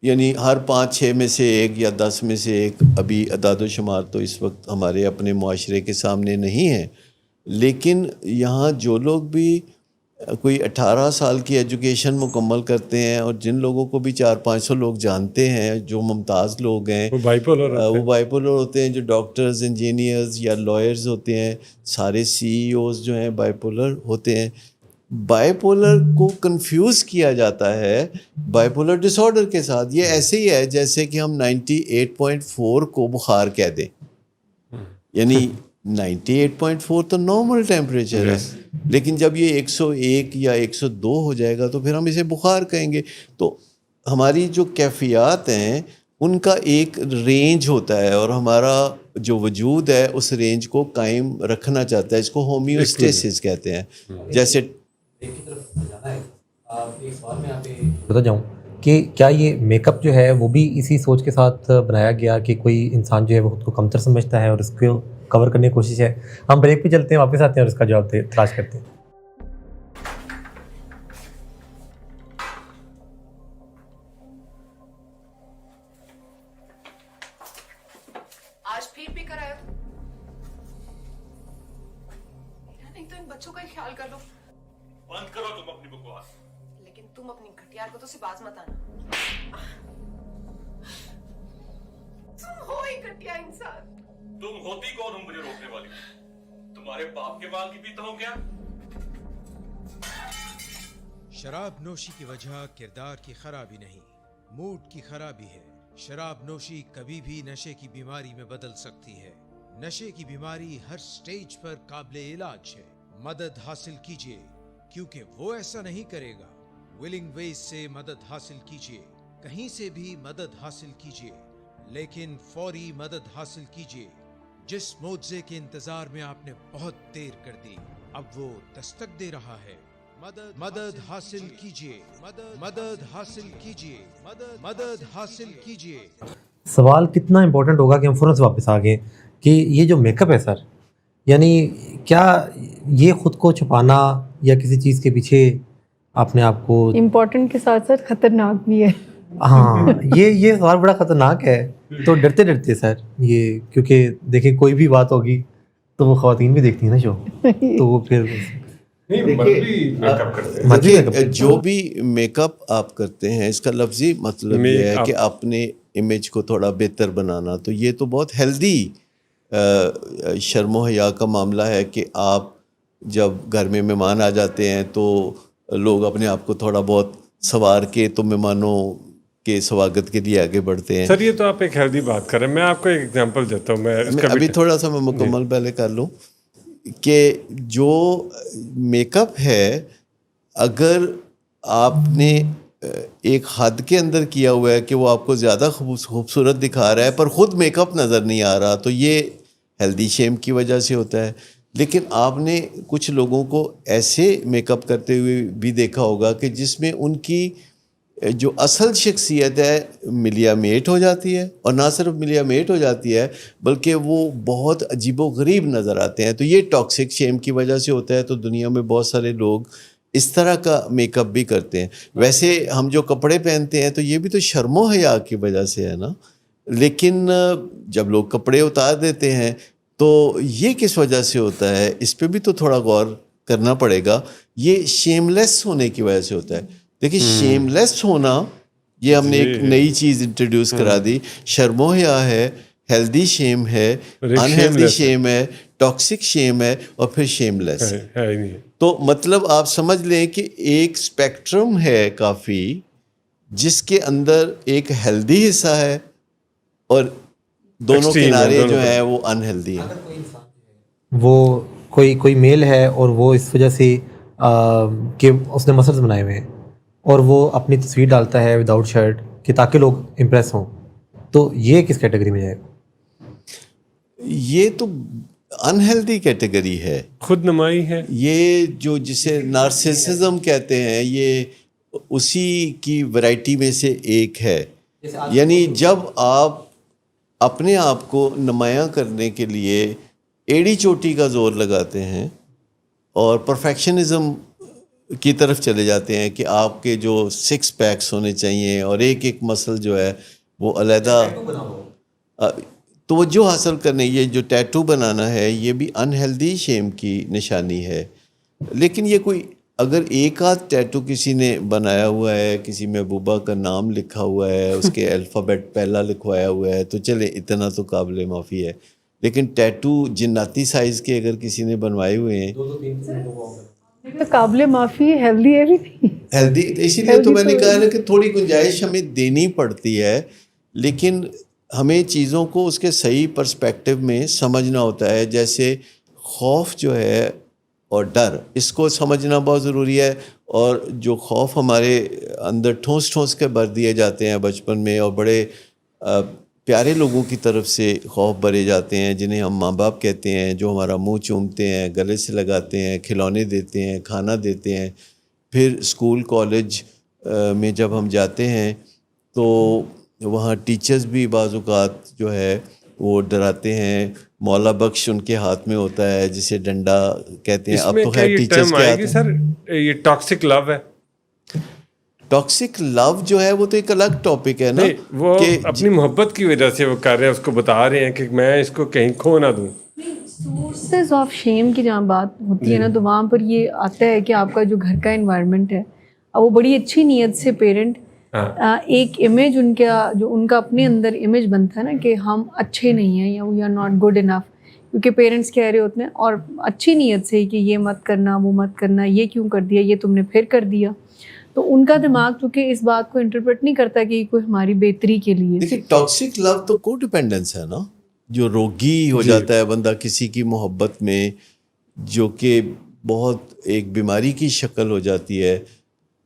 یعنی ہر 5-6 میں سے ایک یا 10 میں سے ایک، ابھی اعداد و شمار تو اس وقت ہمارے اپنے معاشرے کے سامنے نہیں ہیں، لیکن یہاں جو لوگ بھی کوئی 18 سال کی ایجوکیشن مکمل کرتے ہیں، اور جن لوگوں کو بھی 400-500 لوگ جانتے ہیں جو ممتاز لوگ ہیں، وہ بائی پولر ہوتے ہیں. جو ڈاکٹرز، انجینئرز یا لائرز ہوتے ہیں، سارے CEO جو ہیں بائی پولر ہوتے ہیں. بائی پولر کو کنفیوز کیا جاتا ہے بائی پولر ڈس آرڈر کے ساتھ. یہ ایسے ہی ہے جیسے کہ ہم 98.4 کو بخار کہہ دیں، یعنی 98.4 تو نارمل ٹیمپریچر ہے، لیکن جب یہ 101 یا 102 ہو جائے گا تو پھر ہم اسے بخار کہیں گے. تو ہماری جو کیفیات ہیں ان کا ایک رینج ہوتا ہے، اور ہمارا جو وجود ہے اس رینج کو قائم رکھنا چاہتا ہے. اس کو ہومیوسٹیسس کہتے ہیں. جیسے بتا جاؤں کہ کیا یہ میک اپ جو ہے وہ بھی اسی سوچ کے ساتھ بنایا گیا کہ کوئی انسان جو ہے وہ خود کو کمتر سمجھتا ہے اور اس کو کور کرنے کی کوشش ہے؟ ہم بریک پہ چلتے ہیں، واپس آتے ہیں اور اس کا جواب تلاش کرتے ہیں. آج پھر بھی کرایا نہیں تو ان بچوں کا ہی خیال کر لو. بند کرو تم اپنی بکواس. لیکن تم اپنی گھٹیا حرکتوں سے باز مت آنا. تم ہو ہی گھٹیا انسان. تم ہوتی کون ہو مجھے روکنے والی؟ تمہارے باپ کے بال کی پیتا ہوں کیا؟ شراب نوشی کی وجہ کردار کی خرابی نہیں، موڈ کی خرابی ہے. شراب نوشی کبھی بھی نشے کی بیماری میں بدل سکتی ہے. نشے کی بیماری ہر سٹیج پر قابل علاج ہے. مدد حاصل کیجیے کیونکہ وہ ایسا نہیں کرے گا. ولنگ ویز سے مدد حاصل کیجیے، کہیں سے بھی مدد حاصل کیجیے، لیکن فوری مدد حاصل کیجیے. جس معجزے کے انتظار میں آپ نے بہت دیر کر دی اب وہ دستک دے رہا ہے. مدد حاصل کیجیے، مدد حاصل کیجیے، مدد حاصل کیجیے. سوال کتنا امپورٹنٹ ہوگا کہ ہم فوراً سے واپس آ گئے کہ یہ جو میک اپ ہے سر، یعنی کیا یہ خود کو چھپانا یا کسی چیز کے پیچھے اپنے آپ کو، امپورٹنٹ کے ساتھ ساتھ خطرناک بھی ہے. ہاں یہ سوال بڑا خطرناک ہے. تو ڈرتے سر یہ، کیونکہ دیکھیں کوئی بھی بات ہوگی تو وہ خواتین بھی دیکھتی ہیں نا شو، تو وہ پھر دیکھیے جو بھی میک اپ آپ کرتے ہیں اس کا لفظی مطلب یہ ہے کہ اپنے امیج کو تھوڑا بہتر بنانا. تو یہ تو بہت ہیلدی شرم و حیا کا معاملہ ہے کہ آپ جب گھر میں مہمان آ جاتے ہیں تو لوگ اپنے آپ کو تھوڑا بہت سنوار کے تو مہمانوں کے سواگت کے لیے آگے بڑھتے ہیں. سر یہ تو آپ ایک ہیلدی بات کر رہے ہیں. میں آپ کو ایک ایگزامپل دیتا ہوں. میں ابھی تھوڑا سا میں مکمل پہلے کر لوں کہ جو میک اپ ہے اگر آپ نے ایک حد کے اندر کیا ہوا ہے کہ وہ آپ کو زیادہ خوبصورت دکھا رہا ہے پر خود میک اپ نظر نہیں آ رہا، تو یہ ہیلدی شیم کی وجہ سے ہوتا ہے. لیکن آپ نے کچھ لوگوں کو ایسے میک اپ کرتے ہوئے بھی دیکھا ہوگا کہ جس میں ان کی جو اصل شخصیت ہے ملیا میٹ ہو جاتی ہے، اور نہ صرف ملیا میٹ ہو جاتی ہے بلکہ وہ بہت عجیب و غریب نظر آتے ہیں. تو یہ ٹاکسک شیم کی وجہ سے ہوتا ہے. تو دنیا میں بہت سارے لوگ اس طرح کا میک اپ بھی کرتے ہیں. ویسے ہم جو کپڑے پہنتے ہیں تو یہ بھی تو شرم و حیا کی وجہ سے ہے نا, لیکن جب لوگ کپڑے اتار دیتے ہیں تو یہ کس وجہ سے ہوتا ہے, اس پہ بھی تو تھوڑا غور کرنا پڑے گا. یہ شیم لیس ہونے کی وجہ سے ہوتا ہے. دیکھیے شیم لیس ہونا, یہ ہم نے ایک نئی چیز انٹروڈیوس کرا دی. شرم و حیا ہے, ہیلدی شیم ہے, انہیلدی شیم ہے, ٹاکسک شیم ہے, اور پھر شیم لیس ہے. تو مطلب آپ سمجھ لیں کہ ایک اسپیکٹرم ہے کافی, جس کے اندر ایک ہیلدی حصہ ہے اور دونوں کنارے جو ہیں وہ انہیلدی ہیں. وہ کوئی میل ہے اور وہ اس وجہ سے کہ اس نے مسلز بنائے ہوئے ہیں اور وہ اپنی تصویر ڈالتا ہے وداؤٹ شرٹ کہ تاکہ لوگ امپریس ہوں, تو یہ کس کیٹیگری میں جائے گا؟ یہ تو انہیلدی کیٹیگری ہے, خود نمائی ہے. یہ جو جسے نارسسزم کہتے ہیں, یہ اسی کی ورائٹی میں سے ایک ہے. یعنی جب آپ اپنے آپ کو نمایاں کرنے کے لیے ایڑی چوٹی کا زور لگاتے ہیں اور پرفیکشنزم کی طرف چلے جاتے ہیں کہ آپ کے جو 6 پیکس ہونے چاہیے اور ایک ایک مسل جو ہے وہ علیحدہ توجہ حاصل کرنے, یہ جو ٹیٹو بنانا ہے یہ بھی انہیلدی شیم کی نشانی ہے. لیکن یہ کوئی اگر ایک آدھ ٹیٹو کسی نے بنایا ہوا ہے, کسی محبوبہ کا نام لکھا ہوا ہے, اس کے الفابیٹ پہلا لکھوایا ہوا ہے, تو چلے اتنا تو قابل معافی ہے. لیکن ٹیٹو جناتی سائز کے اگر کسی نے بنوائے ہوئے ہیں, قابل معافی ہیلدی ہے بھی نہیں ہیلدی, اسی لیے تو میں نے کہا نا کہ تھوڑی گنجائش ہمیں دینی پڑتی ہے. لیکن ہمیں چیزوں کو اس کے صحیح پرسپیکٹو میں سمجھنا ہوتا ہے. جیسے خوف جو ہے اور ڈر, اس کو سمجھنا بہت ضروری ہے. اور جو خوف ہمارے اندر ٹھونس ٹھونس کے بھر دیے جاتے ہیں بچپن میں, اور بڑے پیارے لوگوں کی طرف سے خوف بھرے جاتے ہیں جنہیں ہم ماں باپ کہتے ہیں, جو ہمارا منہ چومتے ہیں, گلے سے لگاتے ہیں, کھلونے دیتے ہیں, کھانا دیتے ہیں. پھر اسکول کالج میں جب ہم جاتے ہیں تو وہاں ٹیچرز بھی بعض اوقات جو ہے وہ ڈراتے ہیں. مولا بخش ان کے ہاتھ میں ہوتا ہے جسے ڈنڈا کہتے ہیں. اب تو خیر ٹیچرز کے ہاتھ. سر یہ ٹاکسک لو ہے. ٹاکسک لو جو ہے وہ تو ایک الگ ٹاپک ہے نا, وہ اپنی محبت کی وجہ سے وہ کر رہے ہیں, اس کو بتا رہے ہیں کہ میں اس کو kہیں کھو نہ دوں. سورسز آف شیم کی جہاں بات ہوتی ہے نا, تو وہاں پر یہ آتا ہے کہ آپ کا جو گھر کا انوائرمنٹ ہے, وہ بڑی اچھی نیت سے پیرنٹ ایک امیج ان کا اپنے اندر امیج بنتا ہے نا کہ ہم اچھے نہیں ہیں یا we are not good enough, کیونکہ پیرنٹس کہہ رہے ہوتے ہیں اور اچھی نیت سے کہ یہ مت کرنا, وہ مت کرنا, یہ کیوں کر دیا, یہ تم نے پھر کر دیا. تو ان کا دماغ چونکہ اس بات کو انٹرپریٹ نہیں کرتا کہ یہ کوئی ہماری بہتری کے لیے. دیکھیے ٹاکسک لو تو کو ڈیپینڈنس ہے نا, جو روگی ہو جاتا ہے بندہ کسی کی محبت میں, جو کہ بہت ایک بیماری کی شکل ہو جاتی ہے,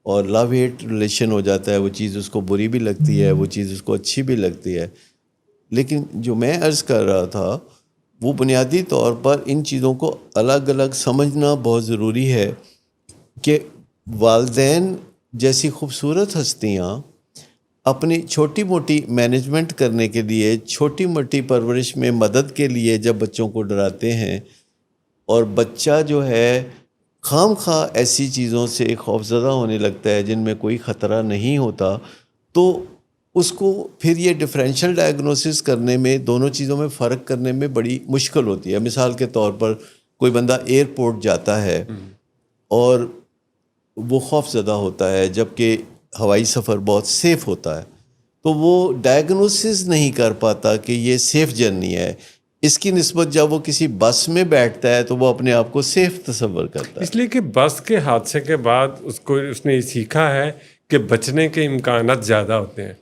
اور لو ہیٹ ریلیشن ہو جاتا ہے. وہ چیز اس کو بری بھی لگتی ہے, وہ چیز اس کو اچھی بھی لگتی ہے. لیکن جو میں عرض کر رہا تھا وہ بنیادی طور پر ان چیزوں کو الگ الگ سمجھنا بہت ضروری ہے کہ والدین جیسی خوبصورت ہستیاں اپنی چھوٹی موٹی مینجمنٹ کرنے کے لیے, چھوٹی موٹی پرورش میں مدد کے لیے جب بچوں کو ڈراتے ہیں, اور بچہ جو ہے خام خواہ ایسی چیزوں سے خوفزدہ ہونے لگتا ہے جن میں کوئی خطرہ نہیں ہوتا, تو اس کو پھر یہ ڈفرینشیل ڈائگنوسس کرنے میں, دونوں چیزوں میں فرق کرنے میں بڑی مشکل ہوتی ہے. مثال کے طور پر کوئی بندہ ایئرپورٹ جاتا ہے اور وہ خوف زدہ ہوتا ہے جبکہ ہوائی سفر بہت سیف ہوتا ہے, تو وہ ڈائگنوسس نہیں کر پاتا کہ یہ سیف جرنی ہے. اس کی نسبت جب وہ کسی بس میں بیٹھتا ہے تو وہ اپنے آپ کو سیف تصور کرتا ہے. اس لیے کہ بس کے حادثے کے بعد اس نے یہ سیکھا ہے کہ بچنے کے امکانات زیادہ ہوتے ہیں,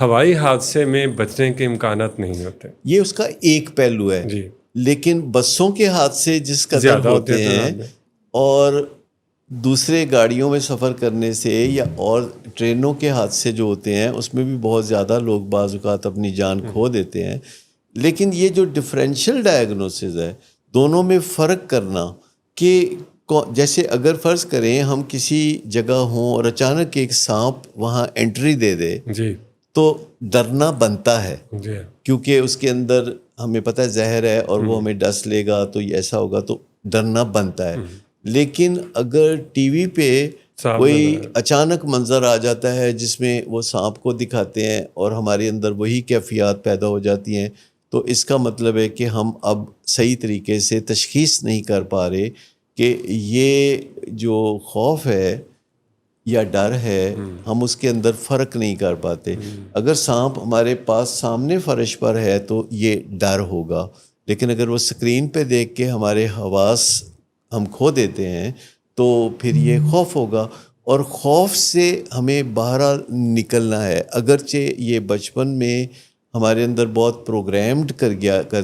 ہوائی حادثے میں بچنے کے امکانات نہیں ہوتے. یہ اس کا ایک پہلو ہے جی. لیکن بسوں کے حادثے جس قدر ہوتے ہیں, اور دوسرے گاڑیوں میں سفر کرنے سے یا اور ٹرینوں کے حادثے جو ہوتے ہیں اس میں بھی بہت زیادہ لوگ بعض اوقات اپنی جان کھو دیتے ہیں. لیکن یہ جو ڈفرینشیل ڈائگنوسز ہے, دونوں میں فرق کرنا کہ جیسے اگر فرض کریں ہم کسی جگہ ہوں اور اچانک ایک سانپ وہاں انٹری دے دے جی, تو ڈرنا بنتا ہے, جی, کیونکہ اس کے اندر ہمیں پتہ ہے زہر ہے اور وہ ہمیں ڈس لے گا تو یہ ایسا ہوگا, تو ڈرنا بنتا ہے. لیکن اگر ٹی وی پہ کوئی اچانک منظر آ جاتا ہے جس میں وہ سانپ کو دکھاتے ہیں اور ہمارے اندر وہی کیفیات پیدا ہو جاتی ہیں، تو اس کا مطلب ہے کہ ہم اب صحیح طریقے سے تشخیص نہیں کر پا رہے کہ یہ جو خوف ہے یا ڈر ہے، ہم اس کے اندر فرق نہیں کر پاتے. اگر سانپ ہمارے پاس سامنے فرش پر ہے تو یہ ڈر ہوگا، لیکن اگر وہ اسکرین پہ دیکھ کے ہمارے حواس ہم کھو دیتے ہیں تو پھر یہ خوف ہوگا. اور خوف سے ہمیں باہر نکلنا ہے. اگرچہ یہ بچپن میں ہمارے اندر بہت پروگرامڈ کر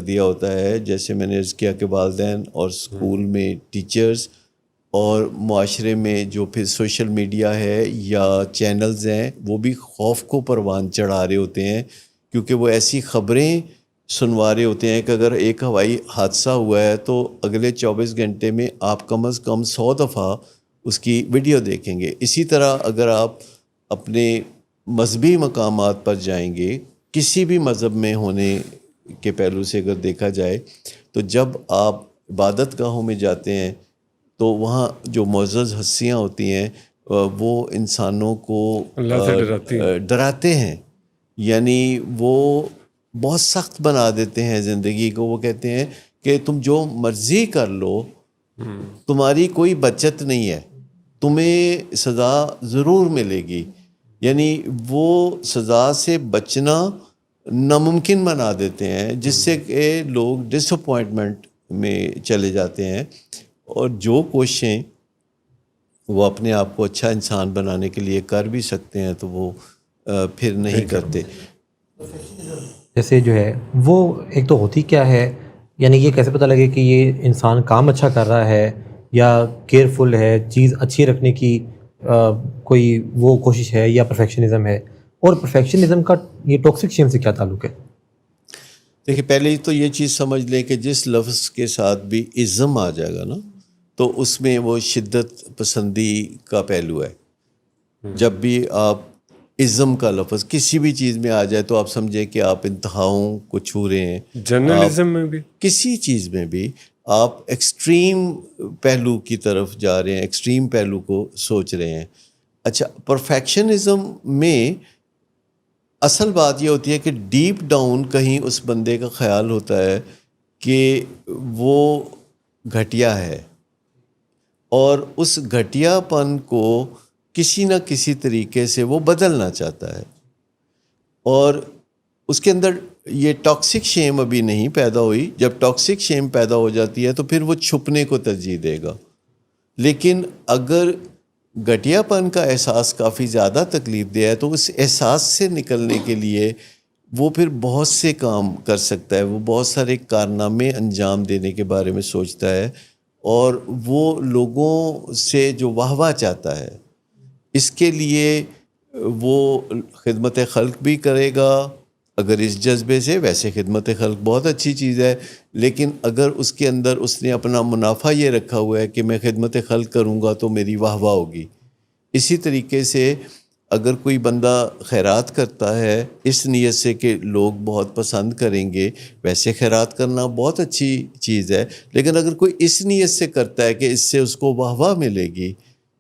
دیا ہوتا ہے، جیسے میں نے عرض کیا کہ والدین اور اسکول میں ٹیچرز اور معاشرے میں جو پھر سوشل میڈیا ہے یا چینلز ہیں، وہ بھی خوف کو پروان چڑھا رہے ہوتے ہیں، کیونکہ وہ ایسی خبریں سنوا رہے ہوتے ہیں کہ اگر ایک ہوائی حادثہ ہوا ہے تو اگلے 24 گھنٹے میں آپ کم از کم 100 دفعہ اس کی ویڈیو دیکھیں گے. اسی طرح اگر آپ اپنے مذہبی مقامات پر جائیں گے، کسی بھی مذہب میں ہونے کے پہلو سے اگر دیکھا جائے، تو جب آپ عبادت گاہوں میں جاتے ہیں تو وہاں جو معزز ہستیاں ہوتی ہیں وہ انسانوں کو اللہ سے ڈراتے ہیں، یعنی وہ بہت سخت بنا دیتے ہیں زندگی کو. وہ کہتے ہیں کہ تم جو مرضی کر لو، تمہاری کوئی بچت نہیں ہے، تمہیں سزا ضرور ملے گی. یعنی وہ سزا سے بچنا ناممکن بنا دیتے ہیں، جس سے کہ لوگ ڈس اپوائنٹمنٹ میں چلے جاتے ہیں، اور جو کوششیں وہ اپنے آپ کو اچھا انسان بنانے کے لیے کر بھی سکتے ہیں تو وہ پھر نہیں کرتے. جیسے جو ہے وہ ایک تو ہوتی کیا ہے، یعنی یہ کیسے پتہ لگے کہ یہ انسان کام اچھا کر رہا ہے یا کیئرفل ہے، چیز اچھی رکھنے کی کوئی وہ کوشش ہے، یا پرفیکشنزم ہے؟ اور پرفیکشنزم کا یہ ٹاکسک شیم سے کیا تعلق ہے؟ دیکھیں، پہلے تو یہ چیز سمجھ لیں کہ جس لفظ کے ساتھ بھی ازم آ جائے گا نا، تو اس میں وہ شدت پسندی کا پہلو ہے. جب بھی آپ ازم کا لفظ کسی بھی چیز میں آ جائے تو آپ سمجھیں کہ آپ انتہاؤں کو چھو رہے ہیں. جرنلزم میں بھی، کسی چیز میں بھی آپ ایکسٹریم پہلو کی طرف جا رہے ہیں، ایکسٹریم پہلو کو سوچ رہے ہیں. اچھا، پرفیکشنزم میں اصل بات یہ ہوتی ہے کہ ڈیپ ڈاؤن کہیں اس بندے کا خیال ہوتا ہے کہ وہ گھٹیا ہے، اور اس گھٹیا پن کو کسی نہ کسی طریقے سے وہ بدلنا چاہتا ہے. اور اس کے اندر یہ ٹاکسک شیم ابھی نہیں پیدا ہوئی. جب ٹاکسک شیم پیدا ہو جاتی ہے تو پھر وہ چھپنے کو ترجیح دے گا. لیکن اگر گھٹیا پن کا احساس کافی زیادہ تکلیف دہ ہے تو اس احساس سے نکلنے کے لیے وہ پھر بہت سے کام کر سکتا ہے، وہ بہت سارے کارنامے انجام دینے کے بارے میں سوچتا ہے، اور وہ لوگوں سے جو واہ واہ چاہتا ہے اس کے لیے وہ خدمت خلق بھی کرے گا. اگر اس جذبے سے، ویسے خدمت خلق بہت اچھی چیز ہے، لیکن اگر اس کے اندر اس نے اپنا منافع یہ رکھا ہوا ہے کہ میں خدمت خلق کروں گا تو میری واہ واہ ہوگی. اسی طریقے سے اگر کوئی بندہ خیرات کرتا ہے اس نیت سے کہ لوگ بہت پسند کریں گے، ویسے خیرات کرنا بہت اچھی چیز ہے، لیکن اگر کوئی اس نیت سے کرتا ہے کہ اس سے اس کو واہ واہ ملے گی،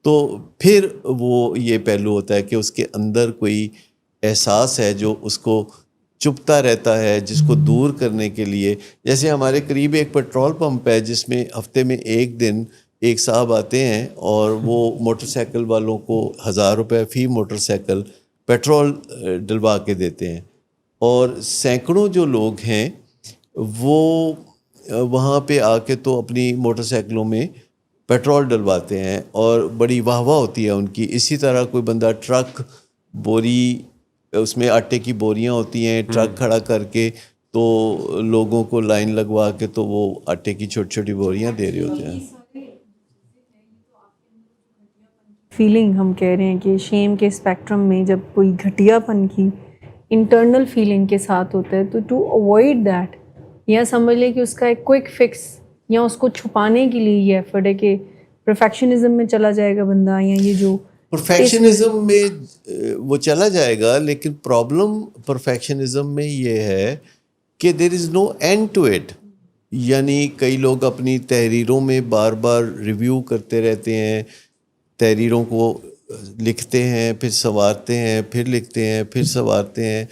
تو پھر وہ یہ پہلو ہوتا ہے کہ اس کے اندر کوئی احساس ہے جو اس کو چپتا رہتا ہے، جس کو دور کرنے کے لیے. جیسے ہمارے قریب ایک پیٹرول پمپ ہے جس میں ہفتے میں ایک دن ایک صاحب آتے ہیں اور وہ موٹر سائیکل والوں کو 1000 روپے فی موٹر سائیکل پیٹرول ڈلوا کے دیتے ہیں، اور سینکڑوں جو لوگ ہیں وہ وہاں پہ آ کے تو اپنی موٹر سائیکلوں میں پیٹرول ڈلواتے ہیں اور بڑی واہ واہ ہوتی ہے ان کی. اسی طرح کوئی بندہ ٹرک بوری، اس میں آٹے کی بوریاں ہوتی ہیں، ٹرک کھڑا کر کے تو لوگوں کو لائن لگوا کے تو وہ آٹے کی چھوٹی چھوٹی بوریاں دے رہے ہوتے ہیں. فیلنگ ہم کہہ رہے ہیں کہ شیم کے اسپیکٹرم میں جب کوئی گھٹیا پن کی انٹرنل فیلنگ کے ساتھ ہوتا ہے تو ٹو اوائڈ دیٹ، یا سمجھ لیں کہ اس کا ایک کوئک فکس یا اس کو چھپانے کے لیے یہ ایفرٹ ہے کہ پرفیکشنزم میں چلا جائے گا بندہ، یا یہ جو پرفیکشنزم میں وہ چلا جائے گا. لیکن پرابلم پرفیکشنزم میں یہ ہے کہ دیر is know and to it. یعنی کئی لوگ اپنی تحریروں میں بار بار ریویو کرتے رہتے ہیں، تحریروں کو لکھتے ہیں، پھر سنوارتے ہیں، پھر لکھتے ہیں، پھر سنوارتے ہیں،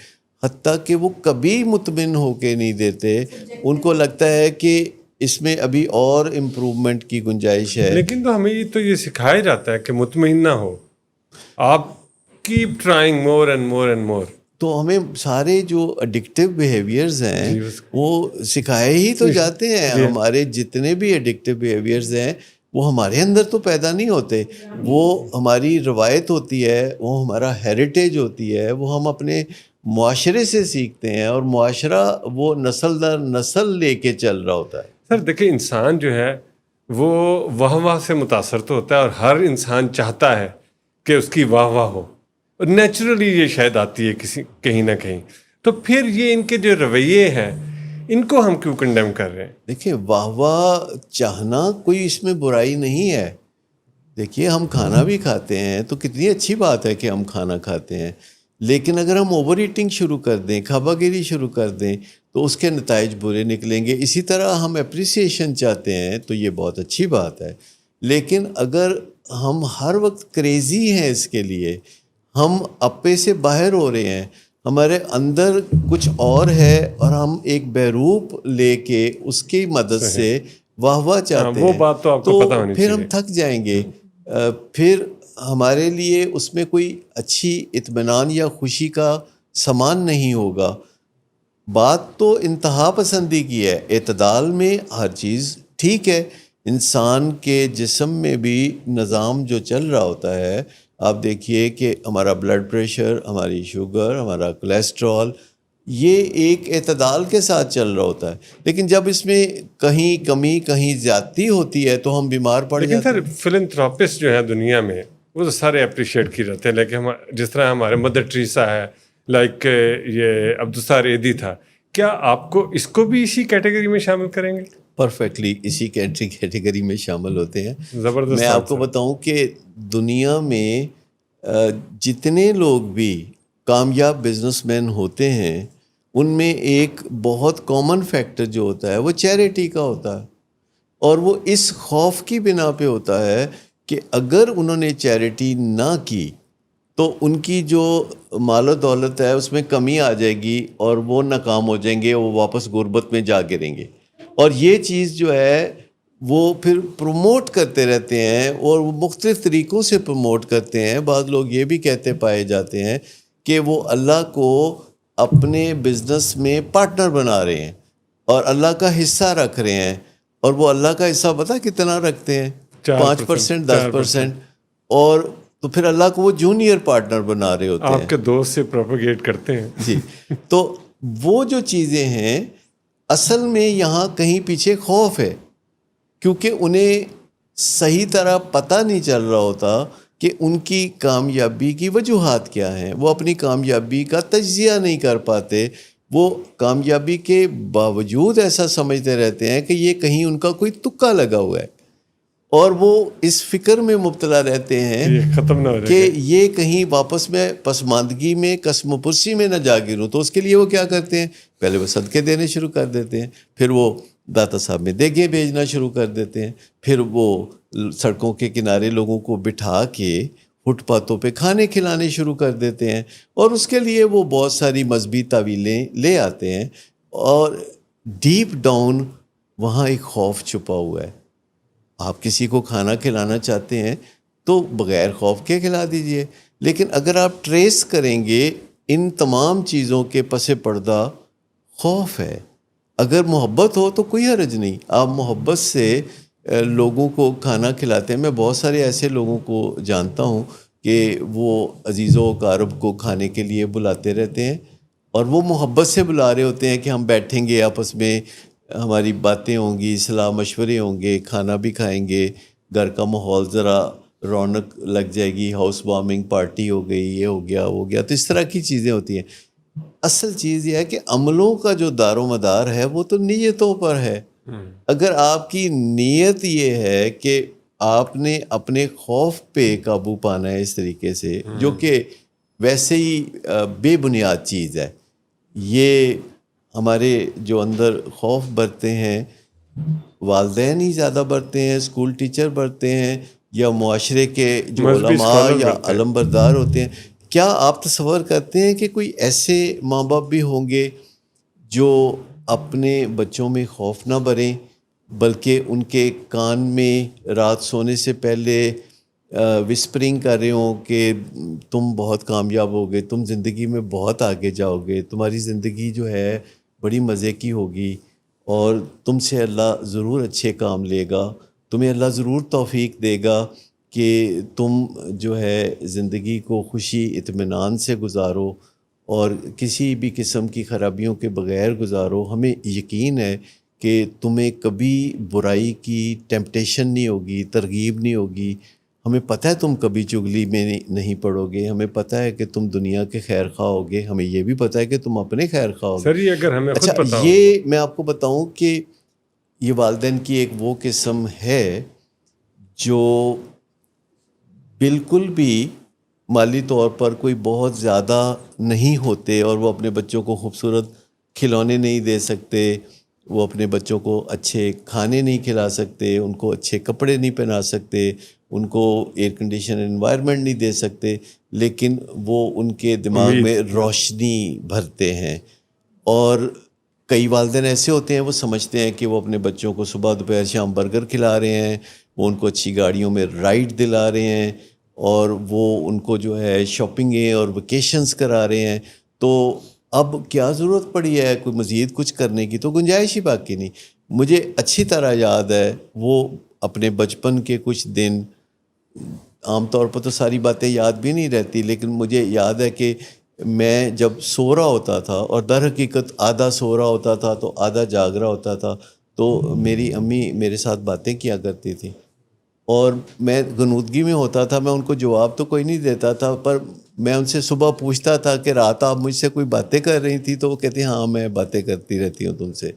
حتیٰ کہ وہ کبھی مطمئن ہو کے نہیں دیتے. ان کو لگتا ہے کہ اس میں ابھی اور امپروومنٹ کی گنجائش ہے. لیکن تو ہمیں یہ سکھایا جاتا ہے کہ مطمئن نہ ہو، آپ keep trying more and more and more. تو ہمیں سارے جو اڈکٹیو بیہیویئرز ہیں وہ سکھائے ہی تو جاتے ہیں. ہمارے جتنے بھی اڈکٹیو بیہیویئرز ہیں وہ ہمارے اندر تو پیدا نہیں ہوتے، وہ ہماری روایت ہوتی ہے، وہ ہمارا ہیریٹیج ہوتی ہے، وہ ہم اپنے معاشرے سے سیکھتے ہیں، اور معاشرہ وہ نسل در نسل لے کے چل رہا ہوتا ہے. سر دیکھیں، انسان جو ہے وہ واہ واہ سے متاثر تو ہوتا ہے، اور ہر انسان چاہتا ہے کہ اس کی واہ واہ ہو، اور نیچرلی یہ شاید آتی ہے کہیں نہ کہیں. تو پھر یہ ان کے جو رویے ہیں ان کو ہم کیوں کنڈیم کر رہے ہیں؟ دیکھیں، واہ واہ چاہنا کوئی اس میں برائی نہیں ہے. دیکھیے، ہم کھانا بھی کھاتے ہیں تو کتنی اچھی بات ہے کہ ہم کھانا کھاتے ہیں، لیکن اگر ہم اوور ایٹنگ شروع کر دیں، کھابا گیری شروع کر دیں تو اس کے نتائج برے نکلیں گے. اسی طرح ہم اپریسیشن چاہتے ہیں تو یہ بہت اچھی بات ہے، لیکن اگر ہم ہر وقت کریزی ہیں اس کے لیے، ہم اپے سے باہر ہو رہے ہیں، ہمارے اندر کچھ اور ہے، اور ہم ایک بہروپ لے کے اس کی مدد سے واہ واہ چاہتے ہیں، وہ بات تو آپ کو پتہ ہونی پھر چاہیے. ہم تھک جائیں گے. پھر ہمارے لیے اس میں کوئی اچھی اطمینان یا خوشی کا سامان نہیں ہوگا. بات تو انتہا پسندی کی ہے. اعتدال میں ہر چیز ٹھیک ہے. انسان کے جسم میں بھی نظام جو چل رہا ہوتا ہے، آپ دیکھیے کہ ہمارا بلڈ پریشر، ہماری شوگر، ہمارا کولیسٹرول، یہ ایک اعتدال کے ساتھ چل رہا ہوتا ہے. لیکن جب اس میں کہیں کمی، کہیں زیادتی ہوتی ہے تو ہم بیمار پڑ جاتے ہیں. لیکن سر، فلنتھراپسٹ جو ہیں دنیا میں وہ تو سارے اپریشیٹ کی رہتے ہیں، لیکن جس طرح ہمارے مدر ٹریسا ہے، لائک یہ عبدالستار ایدھی تھا، کیا آپ کو اس کو بھی اسی کیٹیگری میں شامل کریں گے؟ پرفیکٹلی اسی کیٹیگری میں شامل ہوتے ہیں. زبردست. میں آپ کو بتاؤں کہ دنیا میں جتنے لوگ بھی کامیاب بزنس مین ہوتے ہیں ان میں ایک بہت کامن فیکٹر جو ہوتا ہے وہ چیریٹی کا ہوتا ہے، اور وہ اس خوف کی بنا پہ ہوتا ہے کہ اگر انہوں نے چیریٹی نہ کی تو ان کی جو مال و دولت ہے اس میں کمی آ جائے گی، اور وہ ناکام ہو جائیں گے، وہ واپس غربت میں جا گریں گے. اور یہ چیز جو ہے وہ پھر پروموٹ کرتے رہتے ہیں، اور وہ مختلف طریقوں سے پروموٹ کرتے ہیں. بعض لوگ یہ بھی کہتے پائے جاتے ہیں کہ وہ اللہ کو اپنے بزنس میں پارٹنر بنا رہے ہیں اور اللہ کا حصہ رکھ رہے ہیں، اور وہ اللہ کا حصہ پتہ کتنا رکھتے ہیں؟ 5%، 10%. اور تو پھر اللہ کو وہ جونیئر پارٹنر بنا رہے ہوتے ہیں. آپ کے دوست سے پروپیگیٹ کرتے ہیں. جی. تو وہ جو چیزیں ہیں اصل میں یہاں کہیں پیچھے خوف ہے، کیونکہ انہیں صحیح طرح پتہ نہیں چل رہا ہوتا کہ ان کی کامیابی کی وجوہات کیا ہیں. وہ اپنی کامیابی کا تجزیہ نہیں کر پاتے. وہ کامیابی کے باوجود ایسا سمجھتے رہتے ہیں کہ یہ کہیں ان کا کوئی تکا لگا ہوا ہے، اور وہ اس فکر میں مبتلا رہتے ہیں یہ ختم نہ ہو جائے کہ یہ کہیں واپس میں پسماندگی میں، قسم و پرسی میں نہ جا گروں. تو اس کے لیے وہ کیا کرتے ہیں؟ پہلے وہ صدقے دینے شروع کر دیتے ہیں، پھر وہ داتا صاحب میں دیگیں بھیجنا شروع کر دیتے ہیں، پھر وہ سڑکوں کے کنارے لوگوں کو بٹھا کے فٹ پاتھوں پہ کھانے کھلانے شروع کر دیتے ہیں، اور اس کے لیے وہ بہت ساری مذہبی تعویلیں لے آتے ہیں، اور ڈیپ ڈاؤن وہاں ایک خوف چھپا ہوا ہے. آپ کسی کو کھانا کھلانا چاہتے ہیں تو بغیر خوف کے کھلا دیجئے، لیکن اگر آپ ٹریس کریں گے ان تمام چیزوں کے پس پردہ خوف ہے. اگر محبت ہو تو کوئی حرج نہیں، آپ محبت سے لوگوں کو کھانا کھلاتے ہیں. میں بہت سارے ایسے لوگوں کو جانتا ہوں کہ وہ عزیز و اقارب کو کھانے کے لیے بلاتے رہتے ہیں، اور وہ محبت سے بلا رہے ہوتے ہیں کہ ہم بیٹھیں گے، آپس میں ہماری باتیں ہوں گی، صلاح مشورے ہوں گے، کھانا بھی کھائیں گے، گھر کا ماحول ذرا رونق لگ جائے گی، ہاؤس وارمنگ پارٹی ہو گئی، یہ ہو گیا وہ ہو گیا. تو اس طرح کی چیزیں ہوتی ہیں. اصل چیز یہ ہے کہ عملوں کا جو دار و مدار ہے وہ تو نیتوں پر ہے. اگر آپ کی نیت یہ ہے کہ آپ نے اپنے خوف پہ قابو پانا ہے اس طریقے سے، جو کہ ویسے ہی بے بنیاد چیز ہے. یہ ہمارے جو اندر خوف برتے ہیں والدین ہی زیادہ برتے ہیں, اسکول ٹیچر برتے ہیں, یا معاشرے کے جو مذہبی علماء اسکالر یا برتے ہیں. علم بردار ہوتے ہیں. کیا آپ تصور کرتے ہیں کہ کوئی ایسے ماں باپ بھی ہوں گے جو اپنے بچوں میں خوف نہ بھریں, بلکہ ان کے کان میں رات سونے سے پہلے وسپرنگ کر رہے ہوں کہ تم بہت کامیاب ہوگے, تم زندگی میں بہت آگے جاؤ گے, تمہاری زندگی جو ہے بڑی مزے کی ہوگی, اور تم سے اللہ ضرور اچھے کام لے گا, تمہیں اللہ ضرور توفیق دے گا کہ تم جو ہے زندگی کو خوشی اطمینان سے گزارو اور کسی بھی قسم کی خرابیوں کے بغیر گزارو. ہمیں یقین ہے کہ تمہیں کبھی برائی کی ٹیمپٹیشن نہیں ہوگی, ترغیب نہیں ہوگی. ہمیں پتہ ہے تم کبھی چغلی میں نہیں پڑو گے, ہمیں پتہ ہے کہ تم دنیا کے خیر خواہ ہوگے, ہمیں یہ بھی پتہ ہے کہ تم اپنے خیر خواہ ہوگے. سر یہ اگر ہمیں خود اچھا, پتہ یہ میں آپ کو بتاؤں کہ یہ والدین کی ایک وہ قسم ہے جو بالکل بھی مالی طور پر کوئی بہت زیادہ نہیں ہوتے, اور وہ اپنے بچوں کو خوبصورت کھلونے نہیں دے سکتے, وہ اپنے بچوں کو اچھے کھانے نہیں کھلا سکتے, ان کو اچھے کپڑے نہیں پہنا سکتے, ان کو ایئر کنڈیشن انوائرمنٹ نہیں دے سکتے, لیکن وہ ان کے دماغ میں روشنی بھرتے ہیں. اور کئی والدین ایسے ہوتے ہیں وہ سمجھتے ہیں کہ وہ اپنے بچوں کو صبح دوپہر شام برگر کھلا رہے ہیں, وہ ان کو اچھی گاڑیوں میں رائڈ دلا رہے ہیں, اور وہ ان کو جو ہے شاپنگیں اور ویکیشنز کرا رہے ہیں. تو اب کیا ضرورت پڑی ہے کوئی مزید کچھ کرنے کی؟ تو گنجائش ہی باقی نہیں. مجھے اچھی طرح یاد ہے وہ اپنے بچپن کے کچھ دن, عام طور پر تو ساری باتیں یاد بھی نہیں رہتی, لیکن مجھے یاد ہے کہ میں جب سو رہا ہوتا تھا, اور در حقیقت آدھا سو رہا ہوتا تھا تو آدھا جاگ رہا ہوتا تھا, تو میری امی میرے ساتھ باتیں کیا کرتی تھیں, اور میں غنودگی میں ہوتا تھا. میں ان کو جواب تو کوئی نہیں دیتا تھا, پر میں ان سے صبح پوچھتا تھا کہ رات آپ مجھ سے کوئی باتیں کر رہی تھی؟ تو وہ کہتی ہاں میں باتیں کرتی رہتی ہوں تم سے.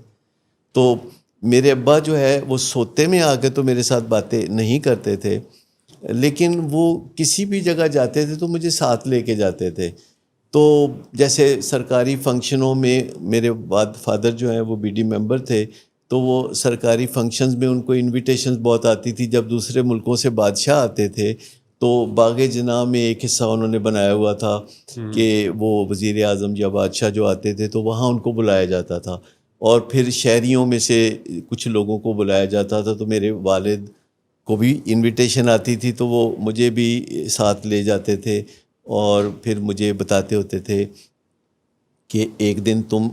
تو میرے ابا جو ہے وہ سوتے میں آ کے تو میرے ساتھ باتیں نہیں کرتے تھے, لیکن وہ کسی بھی جگہ جاتے تھے تو مجھے ساتھ لے کے جاتے تھے. تو جیسے سرکاری فنکشنوں میں میرے فادر جو ہیں وہ بی ڈی ممبر تھے, تو وہ سرکاری فنکشنز میں ان کو انویٹیشنز بہت آتی تھی. جب دوسرے ملکوں سے بادشاہ آتے تھے تو باغ جناح میں ایک حصہ انہوں نے بنایا ہوا تھا کہ وہ وزیر اعظم یا بادشاہ جو آتے تھے تو وہاں ان کو بلایا جاتا تھا, اور پھر شہریوں میں سے کچھ لوگوں کو بلایا جاتا تھا. تو میرے والد کو بھی انویٹیشن آتی تھی تو وہ مجھے بھی ساتھ لے جاتے تھے, اور پھر مجھے بتاتے ہوتے تھے کہ ایک دن تم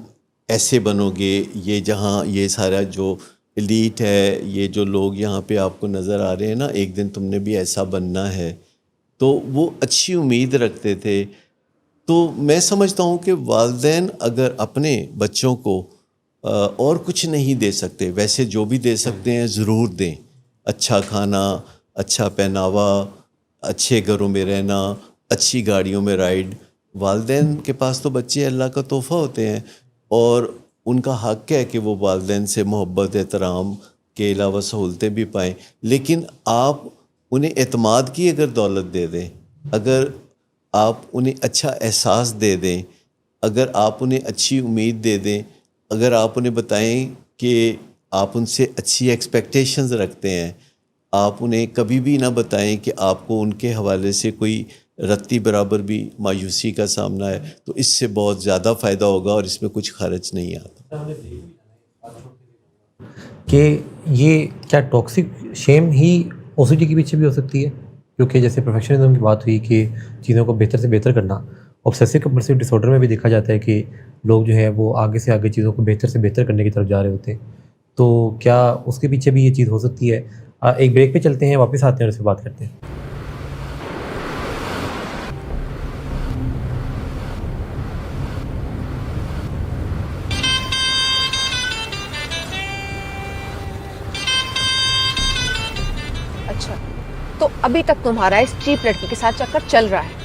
ایسے بنو گے, یہ جہاں یہ سارا جو ایلیٹ ہے, یہ جو لوگ یہاں پہ آپ کو نظر آ رہے ہیں نا, ایک دن تم نے بھی ایسا بننا ہے. تو وہ اچھی امید رکھتے تھے. تو میں سمجھتا ہوں کہ والدین اگر اپنے بچوں کو اور کچھ نہیں دے سکتے, ویسے جو بھی دے سکتے ہیں ضرور دیں. اچھا کھانا, اچھا پہناوا, اچھے گھروں میں رہنا, اچھی گاڑیوں میں رائڈ. والدین کے پاس تو بچے اللہ کا تحفہ ہوتے ہیں, اور ان کا حق ہے کہ وہ والدین سے محبت, احترام کے علاوہ سہولتیں بھی پائیں. لیکن آپ انہیں اعتماد کی اگر دولت دے دیں, اگر آپ انہیں اچھا احساس دے دیں, اگر آپ انہیں اچھی امید دے دیں, اگر آپ انہیں بتائیں کہ آپ ان سے اچھی ایکسپیکٹیشنز رکھتے ہیں, آپ انہیں کبھی بھی نہ بتائیں کہ آپ کو ان کے حوالے سے کوئی رتی برابر بھی مایوسی کا سامنا ہے, تو اس سے بہت زیادہ فائدہ ہوگا اور اس میں کچھ خرچ نہیں آتا. کہ یہ کیا ٹاکسک شیم ہی او سی ڈی کے پیچھے بھی ہو سکتی ہے؟ کیونکہ جیسے پروفیکشنزم کی بات ہوئی کہ چیزوں کو بہتر سے بہتر کرنا, obsessive compulsive disorder میں بھی دیکھا جاتا ہے کہ لوگ جو ہے وہ آگے سے آگے چیزوں کو بہتر سے بہتر کرنے کی طرف جا رہے ہوتے ہیں. تو کیا اس کے پیچھے بھی یہ چیز ہو سکتی ہے؟ ایک بریک پہ چلتے ہیں, واپس آتے ہیں اور اس پہ بات کرتے ہیں. اچھا تو ابھی تک تمہارا اس چیپ لڑکی کے ساتھ چکر چل رہا ہے؟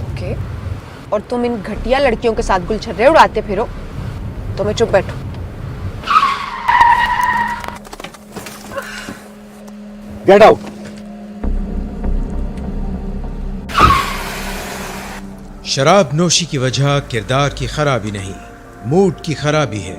اوکے, اور تم ان گھٹیا لڑکیوں کے ساتھ گل چھرے اڑاتے پھرو تو میں چپ بیٹھوں. Get out! شراب نوشی کی وجہ کردار کی خرابی نہیں, موڈ کی خرابی ہے.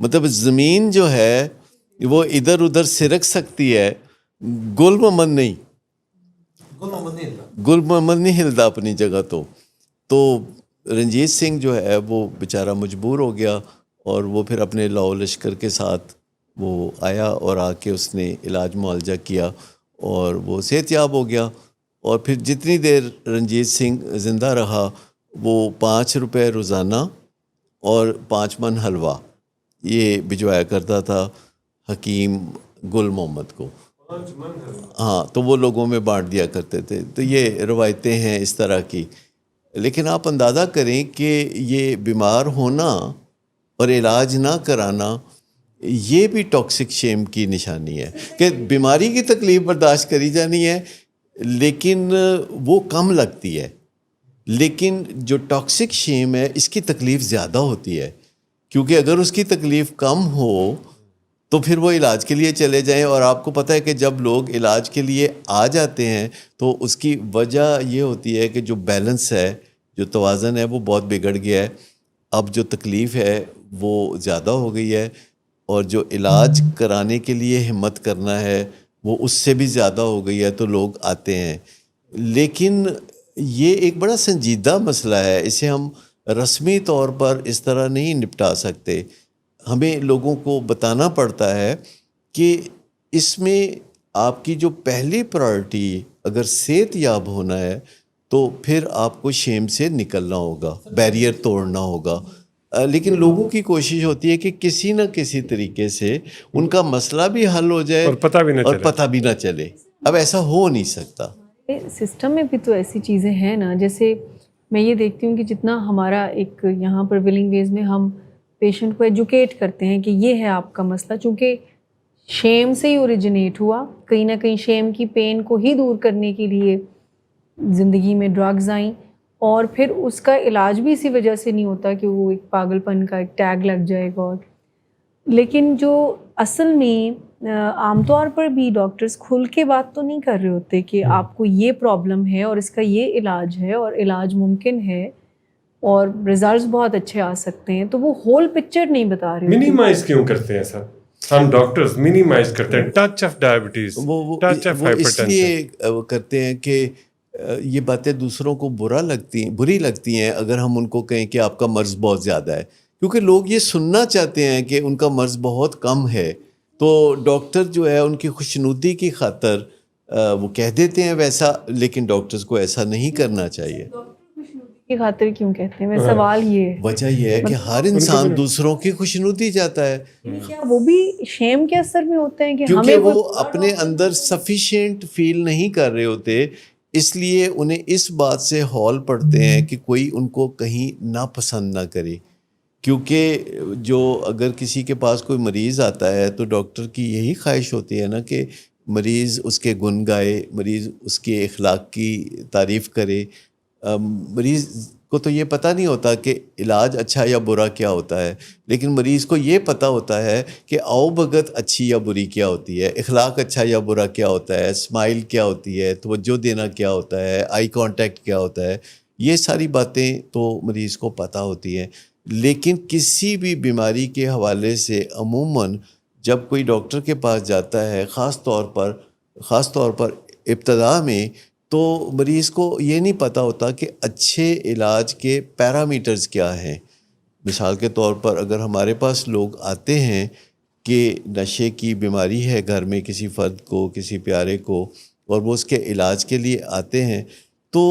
مطلب زمین جو ہے وہ ادھر ادھر سرک سکتی ہے، گل محمد نہیں، گل محمد نہیں ہلتا اپنی جگہ. تو رنجیت سنگھ جو ہے وہ بیچارہ مجبور ہو گیا، اور وہ پھر اپنے لاؤ لشکر کے ساتھ وہ آیا، اور آ کے اس نے علاج معالجہ کیا اور وہ صحت یاب ہو گیا. اور پھر جتنی دیر رنجیت سنگھ زندہ رہا وہ 5 روپے روزانہ اور 5 من حلوہ یہ بھجوایا کرتا تھا حکیم گل محمد کو. ہاں، تو وہ لوگوں میں بانٹ دیا کرتے تھے. تو یہ روایتیں ہیں اس طرح کی. لیکن آپ اندازہ کریں کہ یہ بیمار ہونا اور علاج نہ کرانا یہ بھی ٹاکسک شیم کی نشانی ہے کہ بیماری کی تکلیف برداشت کری جانی ہے لیکن وہ کم لگتی ہے. لیکن جو ٹاکسک شیم ہے اس کی تکلیف زیادہ ہوتی ہے، کیونکہ اگر اس کی تکلیف کم ہو تو پھر وہ علاج کے لیے چلے جائیں. اور آپ کو پتہ ہے کہ جب لوگ علاج کے لیے آ جاتے ہیں تو اس کی وجہ یہ ہوتی ہے کہ جو بیلنس ہے، جو توازن ہے وہ بہت بگڑ گیا ہے. اب جو تکلیف ہے وہ زیادہ ہو گئی ہے، اور جو علاج کرانے کے لیے ہمت کرنا ہے وہ اس سے بھی زیادہ ہو گئی ہے، تو لوگ آتے ہیں. لیکن یہ ایک بڑا سنجیدہ مسئلہ ہے، اسے ہم رسمی طور پر اس طرح نہیں نپٹا سکتے. ہمیں لوگوں کو بتانا پڑتا ہے کہ اس میں آپ کی جو پہلی پرائرٹی اگر صحت یاب ہونا ہے تو پھر آپ کو شیم سے نکلنا ہوگا، بیریئر توڑنا ہوگا. لیکن لوگوں کی کوشش ہوتی ہے کہ کسی نہ کسی طریقے سے ان کا مسئلہ بھی حل ہو جائے اور پتہ بھی نہ چلے. اب ایسا ہو نہیں سکتا. سسٹم میں بھی تو ایسی چیزیں ہیں نا، جیسے میں یہ دیکھتی ہوں کہ جتنا ہمارا ایک یہاں پر ولنگ ویز میں ہم پیشنٹ کو ایجوکیٹ کرتے ہیں کہ یہ ہے آپ کا مسئلہ، چونکہ شیم سے ہی اوریجنیٹ ہوا، کہیں نہ کہیں شیم کی پین کو ہی دور کرنے کے لیے زندگی میں ڈرگز آئیں، اور پھر اس کا علاج بھی اسی وجہ سے نہیں ہوتا کہ وہ ایک پاگل پن کا ایک ٹیگ لگ جائے گا. لیکن جو اصل میں عام طور پر بھی ڈاکٹرز کھل کے بات تو نہیں کر رہے ہوتے کہ آپ کو یہ پرابلم ہے اور اس کا یہ علاج ہے اور علاج ممکن ہے اور ریزلٹس بہت اچھے آ سکتے ہیں، تو وہ ہول پکچر نہیں بتا رہے. منیمائز کیوں کرتے ہیں سر؟ ہم ڈاکٹرز منیمائز کرتے ہیں touch of diabetes, touch of hyper اس لیے کرتے ہیں کہ یہ باتیں دوسروں کو بری لگتی ہیں اگر ہم ان کو کہیں کہ آپ کا مرض بہت زیادہ ہے، کیونکہ لوگ یہ سننا چاہتے ہیں کہ ان کا مرض بہت کم ہے. تو ڈاکٹر جو ہے ان کی خوشنودی کی خاطر وہ کہہ دیتے ہیں ویسا، لیکن ڈاکٹرز کو ایسا نہیں کرنا چاہیے. کی خاطر کیوں کہتے ہیں؟ میں سوال یہ ہے، وجہ یہ ہے کہ ہر انسان دوسروں کی خوشنودی چاہتا ہے. کیا وہ بھی شیم کے اثر میں ہوتے ہیں کہ کیونکہ وہ اپنے اندر سفیشینٹ فیل نہیں کر رہے ہوتے، اس لیے انہیں اس بات سے ہال پڑتے ہیں کہ کوئی ان کو کہیں ناپسند نہ کرے. کیونکہ جو اگر کسی کے پاس کوئی مریض آتا ہے تو ڈاکٹر کی یہی خواہش ہوتی ہے نا کہ مریض اس کے گن گائے، مریض اس کے اخلاق کی تعریف کرے. مریض کو تو یہ پتہ نہیں ہوتا کہ علاج اچھا یا برا کیا ہوتا ہے، لیکن مریض کو یہ پتہ ہوتا ہے کہ آؤ بھگت اچھی یا بری کیا ہوتی ہے، اخلاق اچھا یا برا کیا ہوتا ہے، اسمائل کیا ہوتی ہے، توجہ دینا کیا ہوتا ہے، آئی کانٹیکٹ کیا ہوتا ہے. یہ ساری باتیں تو مریض کو پتہ ہوتی ہیں. لیکن کسی بھی بیماری کے حوالے سے عموماً جب کوئی ڈاکٹر کے پاس جاتا ہے، خاص طور پر ابتدا میں، تو مریض کو یہ نہیں پتہ ہوتا کہ اچھے علاج کے پیرامیٹرز کیا ہیں. مثال کے طور پر اگر ہمارے پاس لوگ آتے ہیں کہ نشے کی بیماری ہے گھر میں کسی فرد کو، کسی پیارے کو، اور وہ اس کے علاج کے لیے آتے ہیں، تو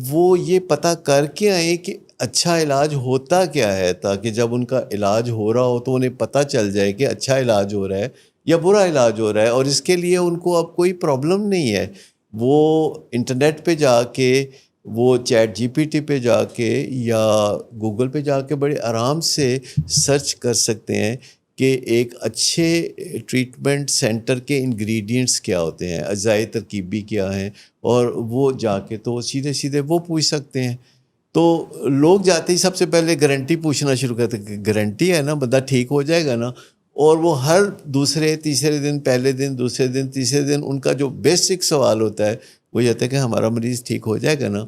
وہ یہ پتہ کر کے آئیں کہ اچھا علاج ہوتا کیا ہے، تاکہ جب ان کا علاج ہو رہا ہو تو انہیں پتہ چل جائے کہ اچھا علاج ہو رہا ہے یا برا علاج ہو رہا ہے. اور اس کے لیے ان کو اب کوئی پرابلم نہیں ہے. وہ انٹرنیٹ پہ جا کے، وہ چیٹ جی پی ٹی پہ جا کے یا گوگل پہ جا کے بڑے آرام سے سرچ کر سکتے ہیں کہ ایک اچھے ٹریٹمنٹ سینٹر کے انگریڈینٹس کیا ہوتے ہیں، اجزائے ترکیبی کیا ہیں، اور وہ جا کے تو سیدھے وہ پوچھ سکتے ہیں. تو لوگ جاتے ہی سب سے پہلے گارنٹی پوچھنا شروع کرتے ہیں کہ گارنٹی ہے نا، بندہ ٹھیک ہو جائے گا نا. اور وہ ہر دوسرے تیسرے دن، پہلے دن، دوسرے دن، تیسرے دن ان کا جو بیسک سوال ہوتا ہے وہ یہ ہوتا ہے کہ ہمارا مریض ٹھیک ہو جائے گا نا.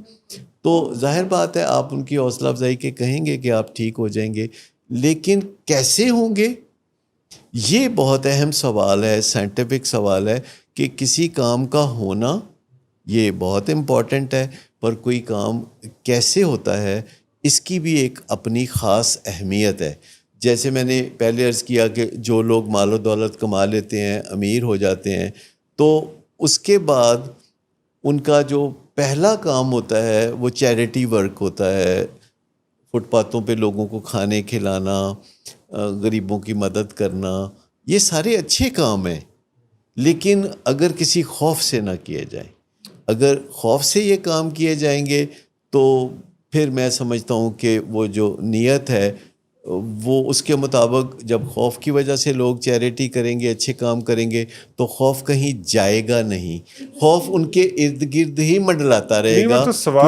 تو ظاہر بات ہے آپ ان کی حوصلہ افزائی کے کہیں گے کہ آپ ٹھیک ہو جائیں گے، لیکن کیسے ہوں گے یہ بہت اہم سوال ہے, سائنٹیفک سوال ہے کہ کسی کام کا ہونا یہ بہت امپورٹنٹ ہے, پر کوئی کام کیسے ہوتا ہے اس کی بھی ایک اپنی خاص اہمیت ہے. جیسے میں نے پہلے عرض کیا کہ جو لوگ مال و دولت کما لیتے ہیں, امیر ہو جاتے ہیں, تو اس کے بعد ان کا جو پہلا کام ہوتا ہے وہ چیریٹی ورک ہوتا ہے, فٹ پاتھوں پہ لوگوں کو کھانے کھلانا, غریبوں کی مدد کرنا, یہ سارے اچھے کام ہیں, لیکن اگر کسی خوف سے نہ کیے جائیں, اگر خوف سے یہ کام کیے جائیں گے تو پھر میں سمجھتا ہوں کہ وہ جو نیت ہے وہ اس کے مطابق, جب خوف کی وجہ سے لوگ چیریٹی کریں گے, اچھے کام کریں گے, تو خوف کہیں جائے گا نہیں, خوف ان کے ارد گرد ہی منڈلاتا رہے گا,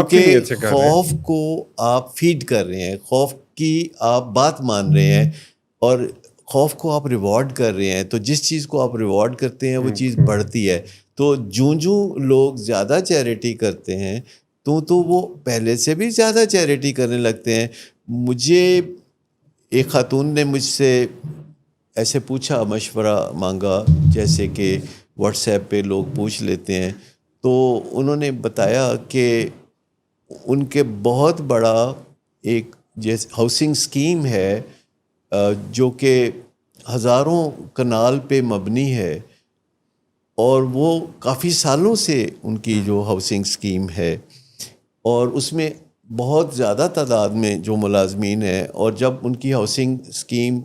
کیونکہ خوف کو آپ فیڈ کر رہے ہیں, خوف کی آپ بات مان رہے ہیں اور خوف کو آپ ریوارڈ کر رہے ہیں. تو جس چیز کو آپ ریوارڈ کرتے ہیں وہ چیز بڑھتی ہے. تو جوں لوگ زیادہ چیریٹی کرتے ہیں تو وہ پہلے سے بھی زیادہ چیریٹی کرنے لگتے ہیں. مجھے ایک خاتون نے مجھ سے ایسے پوچھا, مشورہ مانگا, جیسے کہ واٹس ایپ پہ لوگ پوچھ لیتے ہیں, تو انہوں نے بتایا کہ ان کے بہت بڑا ایک جیسے ہاؤسنگ اسکیم ہے جو کہ ہزاروں کنال پہ مبنی ہے, اور وہ کافی سالوں سے ان کی جو ہاؤسنگ اسکیم ہے, اور اس میں بہت زیادہ تعداد میں جو ملازمین ہیں, اور جب ان کی ہاؤسنگ اسکیم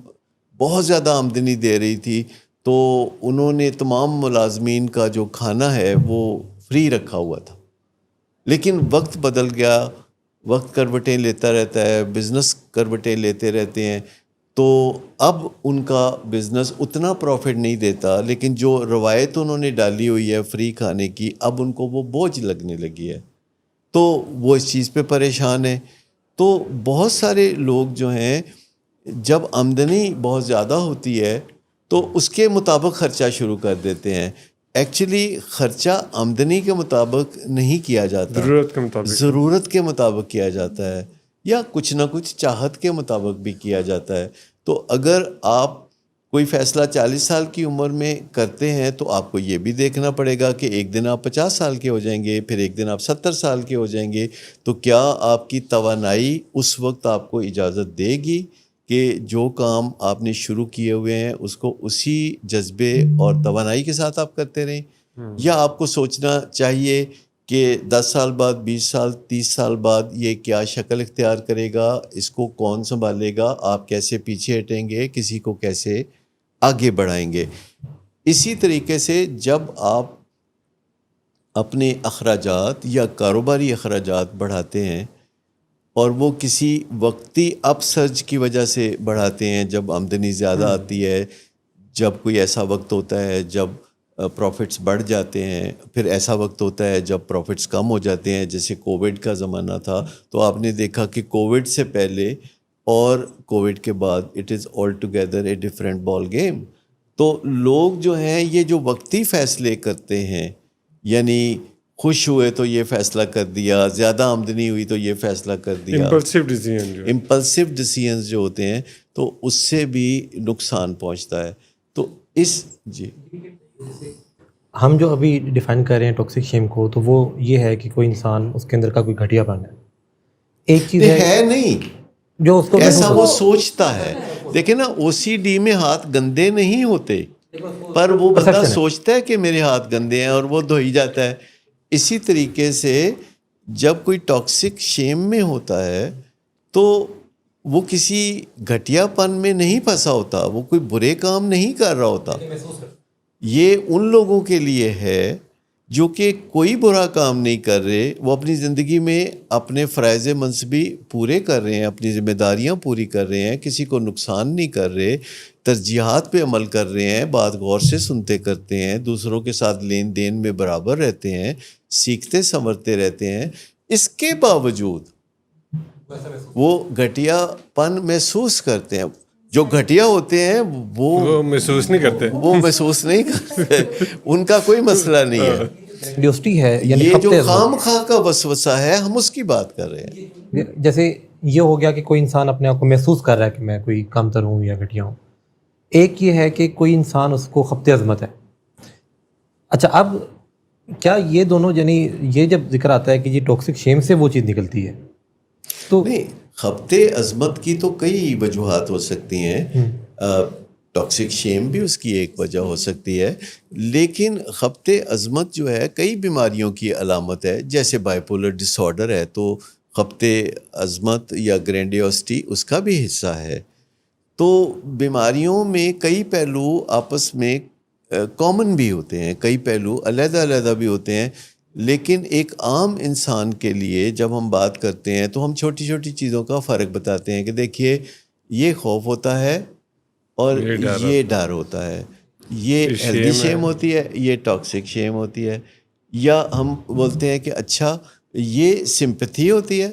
بہت زیادہ آمدنی دے رہی تھی تو انہوں نے تمام ملازمین کا جو کھانا ہے وہ فری رکھا ہوا تھا. لیکن وقت بدل گیا, وقت کروٹیں لیتا رہتا ہے, بزنس کروٹیں لیتے رہتے ہیں, تو اب ان کا بزنس اتنا پروفٹ نہیں دیتا, لیکن جو روایت انہوں نے ڈالی ہوئی ہے فری کھانے کی, اب ان کو وہ بوجھ لگنے لگی ہے, تو وہ اس چیز پہ پریشان ہیں. تو بہت سارے لوگ جو ہیں جب آمدنی بہت زیادہ ہوتی ہے تو اس کے مطابق خرچہ شروع کر دیتے ہیں. ایکچولی خرچہ آمدنی کے مطابق نہیں کیا جاتا, ضرورت کے مطابق کیا جاتا ہے, یا کچھ نہ کچھ چاہت کے مطابق بھی کیا جاتا ہے. تو اگر آپ کوئی فیصلہ 40 سال کی عمر میں کرتے ہیں تو آپ کو یہ بھی دیکھنا پڑے گا کہ ایک دن آپ 50 سال کے ہو جائیں گے, پھر ایک دن آپ 70 سال کے ہو جائیں گے, تو کیا آپ کی توانائی اس وقت آپ کو اجازت دے گی کہ جو کام آپ نے شروع کیے ہوئے ہیں اس کو اسی جذبے اور توانائی کے ساتھ آپ کرتے رہیں, یا آپ کو سوچنا چاہیے کہ 10 سال بعد, 20 سال, 30 سال بعد یہ کیا شکل اختیار کرے گا, اس کو کون سنبھالے گا, آپ کیسے پیچھے ہٹیں گے, کسی کو کیسے آگے بڑھائیں گے. اسی طریقے سے جب آپ اپنے اخراجات یا کاروباری اخراجات بڑھاتے ہیں, اور وہ کسی وقتی اپ سرج کی وجہ سے بڑھاتے ہیں, جب آمدنی زیادہ آتی ہے, جب کوئی ایسا وقت ہوتا ہے جب پروفٹس بڑھ جاتے ہیں, پھر ایسا وقت ہوتا ہے جب پروفٹس کم ہو جاتے ہیں, جیسے کووڈ کا زمانہ تھا. تو آپ نے دیکھا کہ کووڈ سے پہلے اور کووڈ کے بعد it is all together a different ball game. تو لوگ جو ہیں یہ جو وقتی فیصلے کرتے ہیں, یعنی خوش ہوئے تو یہ فیصلہ کر دیا, زیادہ آمدنی ہوئی تو یہ فیصلہ کر دیا, امپلسیو ڈیسیژنز جو ہوتے ہیں, تو اس سے بھی نقصان پہنچتا ہے. تو اس ہم جو ابھی ڈیفائن کر رہے ہیں ٹاکسک شیم کو, تو وہ یہ ہے کہ کوئی انسان اس کے اندر کا کوئی گھٹیا پن ہے. ایک چیز ہے نہیں جو اس کو ایسا وہ سوچتا ہے. دیکھیں نا, او سی ڈی میں ہاتھ گندے نہیں ہوتے, پر وہ بندہ سوچتا ہے کہ میرے ہاتھ گندے ہیں اور وہ دھوئی جاتا ہے. اسی طریقے سے جب کوئی ٹاکسک شیم میں ہوتا ہے تو وہ کسی گھٹیا پن میں نہیں پھنسا ہوتا, وہ کوئی برے کام نہیں کر رہا ہوتا. یہ ان لوگوں کے لیے ہے جو کہ کوئی برا کام نہیں کر رہے, وہ اپنی زندگی میں اپنے فرائض منصبی پورے کر رہے ہیں, اپنی ذمہ داریاں پوری کر رہے ہیں, کسی کو نقصان نہیں کر رہے, ترجیحات پہ عمل کر رہے ہیں, بات غور سے سنتے کرتے ہیں, دوسروں کے ساتھ لین دین میں برابر رہتے ہیں, سیکھتے سنورتے رہتے ہیں. اس کے باوجود وہ گھٹیا پن محسوس کرتے ہیں. جو گھٹیا ہوتے ہیں وہ محسوس نہیں کرتے, وہ محسوس نہیں کرتے, ان کا کوئی مسئلہ نہیں ہے. ڈیوسٹی ہے, یہ جو خام خواہ کا وسوسہ ہے, ہم اس کی بات کر رہے ہیں. جیسے یہ ہو گیا کہ کوئی انسان اپنے آپ کو محسوس کر رہا ہے کہ میں کوئی کمتر ہوں یا گھٹیا ہوں. ایک یہ ہے کہ کوئی انسان اس کو خبت عظمت ہے. اچھا اب کیا یہ دونوں یعنی یہ جب ذکر آتا ہے کہ یہ ٹاکسک شیم سے وہ چیز نکلتی ہے تو نہیں، خبت عظمت کی تو کئی وجوہات ہو سکتی ہیں. ٹاکسک شیم بھی اس کی ایک وجہ ہو سکتی ہے، لیکن خبت عظمت جو ہے کئی بیماریوں کی علامت ہے. جیسے بائیپولر ڈس آرڈر ہے تو خبت عظمت یا گرینڈیوسٹی اس کا بھی حصہ ہے. تو بیماریوں میں کئی پہلو آپس میں کامن بھی ہوتے ہیں، کئی پہلو علیحدہ علیحدہ بھی ہوتے ہیں. لیکن ایک عام انسان کے لیے جب ہم بات کرتے ہیں تو ہم چھوٹی چھوٹی چیزوں کا فرق بتاتے ہیں کہ دیکھیے یہ خوف ہوتا ہے اور یہ ڈر ہوتا ہے، یہ ہیلدی شیم ہوتی ہے، یہ ٹاکسک شیم ہوتی ہے. یا ہم بولتے ہیں کہ اچھا یہ سمپتھی ہوتی ہے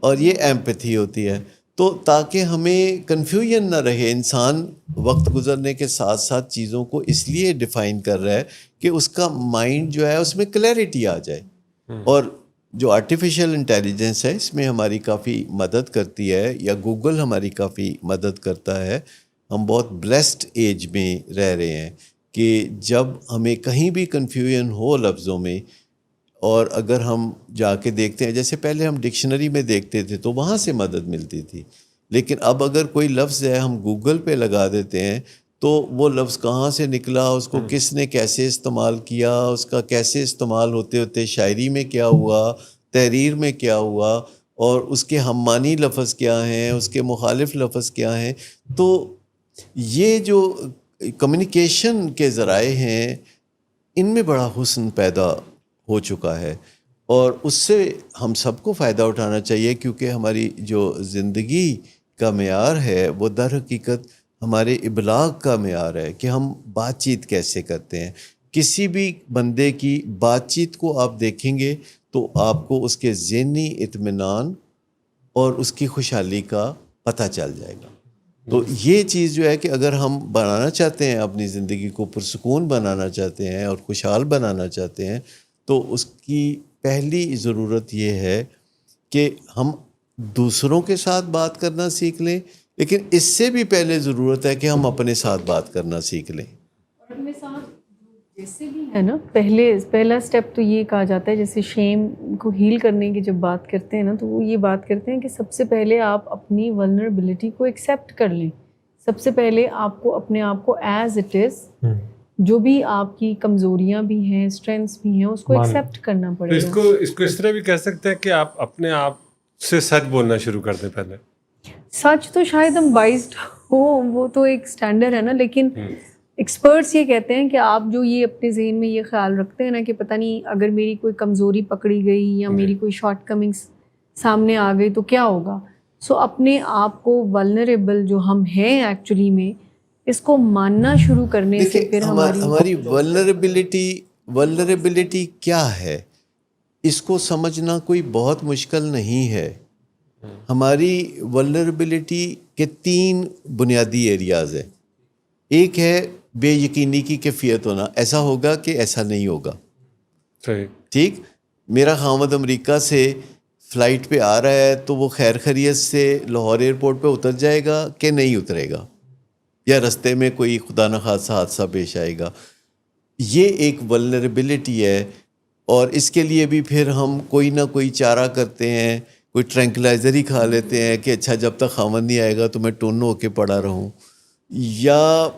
اور یہ ایمپتھی ہوتی ہے. تو تاکہ ہمیں کنفیوژن نہ رہے، انسان وقت گزرنے کے ساتھ ساتھ چیزوں کو اس لیے ڈیفائن کر رہا ہے کہ اس کا مائنڈ جو ہے اس میں کلیئرٹی آ جائے. اور جو آرٹیفیشل انٹیلیجنس ہے اس میں ہماری کافی مدد کرتی ہے، یا گوگل ہماری کافی مدد کرتا ہے. ہم بہت بلیسڈ ایج میں رہ رہے ہیں کہ جب ہمیں کہیں بھی کنفیوژن ہو لفظوں میں، اور اگر ہم جا کے دیکھتے ہیں، جیسے پہلے ہم ڈکشنری میں دیکھتے تھے تو وہاں سے مدد ملتی تھی، لیکن اب اگر کوئی لفظ ہے ہم گوگل پہ لگا دیتے ہیں تو وہ لفظ کہاں سے نکلا، اس کو کس نے کیسے استعمال کیا، اس کا کیسے استعمال ہوتے ہوتے شاعری میں کیا ہوا، تحریر میں کیا ہوا، اور اس کے ہم معنی لفظ کیا ہیں، اس کے مخالف لفظ کیا ہیں. تو یہ جو کمیونیکیشن کے ذرائع ہیں ان میں بڑا حسن پیدا ہو چکا ہے، اور اس سے ہم سب کو فائدہ اٹھانا چاہیے، کیونکہ ہماری جو زندگی کا معیار ہے وہ در حقیقت ہمارے ابلاغ کا معیار ہے کہ ہم بات چیت کیسے کرتے ہیں. کسی بھی بندے کی بات چیت کو آپ دیکھیں گے تو آپ کو اس کے ذہنی اطمینان اور اس کی خوشحالی کا پتہ چل جائے گا. تو یہ چیز جو ہے کہ اگر ہم بنانا چاہتے ہیں، اپنی زندگی کو پرسکون بنانا چاہتے ہیں اور خوشحال بنانا چاہتے ہیں، تو اس کی پہلی ضرورت یہ ہے کہ ہم دوسروں کے ساتھ بات کرنا سیکھ لیں، لیکن اس سے بھی پہلے ضرورت ہے کہ ہم اپنے ساتھ بات کرنا سیکھ لیں. جیسے بھی ہے نا، پہلا سٹیپ تو یہ کہا جاتا ہے، جیسے شیم کو ہیل کرنے کی جب بات کرتے ہیں نا تو وہ یہ بات کرتے ہیں کہ سب سے پہلے آپ اپنی ولنریبلٹی کو ایکسیپٹ کر لیں. سب سے پہلے آپ کو اپنے آپ کو ایز اٹ از، جو بھی آپ کی کمزوریاں بھی ہیں، اسٹرینگس بھی ہیں، اس کو ایکسیپٹ کرنا پڑے گا. اس کو اس طرح بھی کہہ سکتے ہیں کہ آپ اپنے آپ سے سچ بولنا شروع کر دیں. پہلے سچ تو شاید ہم بائزڈ ہوں، وہ تو ایک سٹینڈرڈ ہے نا، لیکن ایکسپرٹس یہ کہتے ہیں کہ آپ جو یہ اپنے ذہن میں یہ خیال رکھتے ہیں نا کہ پتہ نہیں اگر میری کوئی کمزوری پکڑی گئی یا میری کوئی شارٹ کمنگس سامنے آ گئی تو کیا ہوگا. سو اپنے آپ کو ولنریبل جو ہم ہیں ایکچولی میں، اس کو ماننا شروع کرنے سے پھر ہماری ولنریبلٹی کیا ہے، اس کو سمجھنا کوئی بہت مشکل نہیں ہے. ہماری ولنریبلٹی کے 3 بنیادی ایریاز ہیں. ایک ہے بے یقینی کی کیفیت ہونا، ایسا ہوگا کہ ایسا نہیں ہوگا. ٹھیک، میرا خاوند امریکہ سے فلائٹ پہ آ رہا ہے تو وہ خیر خیریت سے لاہور ایئرپورٹ پہ اتر جائے گا کہ نہیں اترے گا، یا رستے میں کوئی خدا نخواستہ حادثہ پیش آئے گا. یہ ایک ولنریبلٹی ہے، اور اس کے لیے بھی پھر ہم کوئی نہ کوئی چارہ کرتے ہیں، کوئی ٹرینکلائزر ہی کھا لیتے ہیں کہ اچھا جب تک خاوند نہیں آئے گا تو میں ٹونو ہو کے پڑا رہوں، یا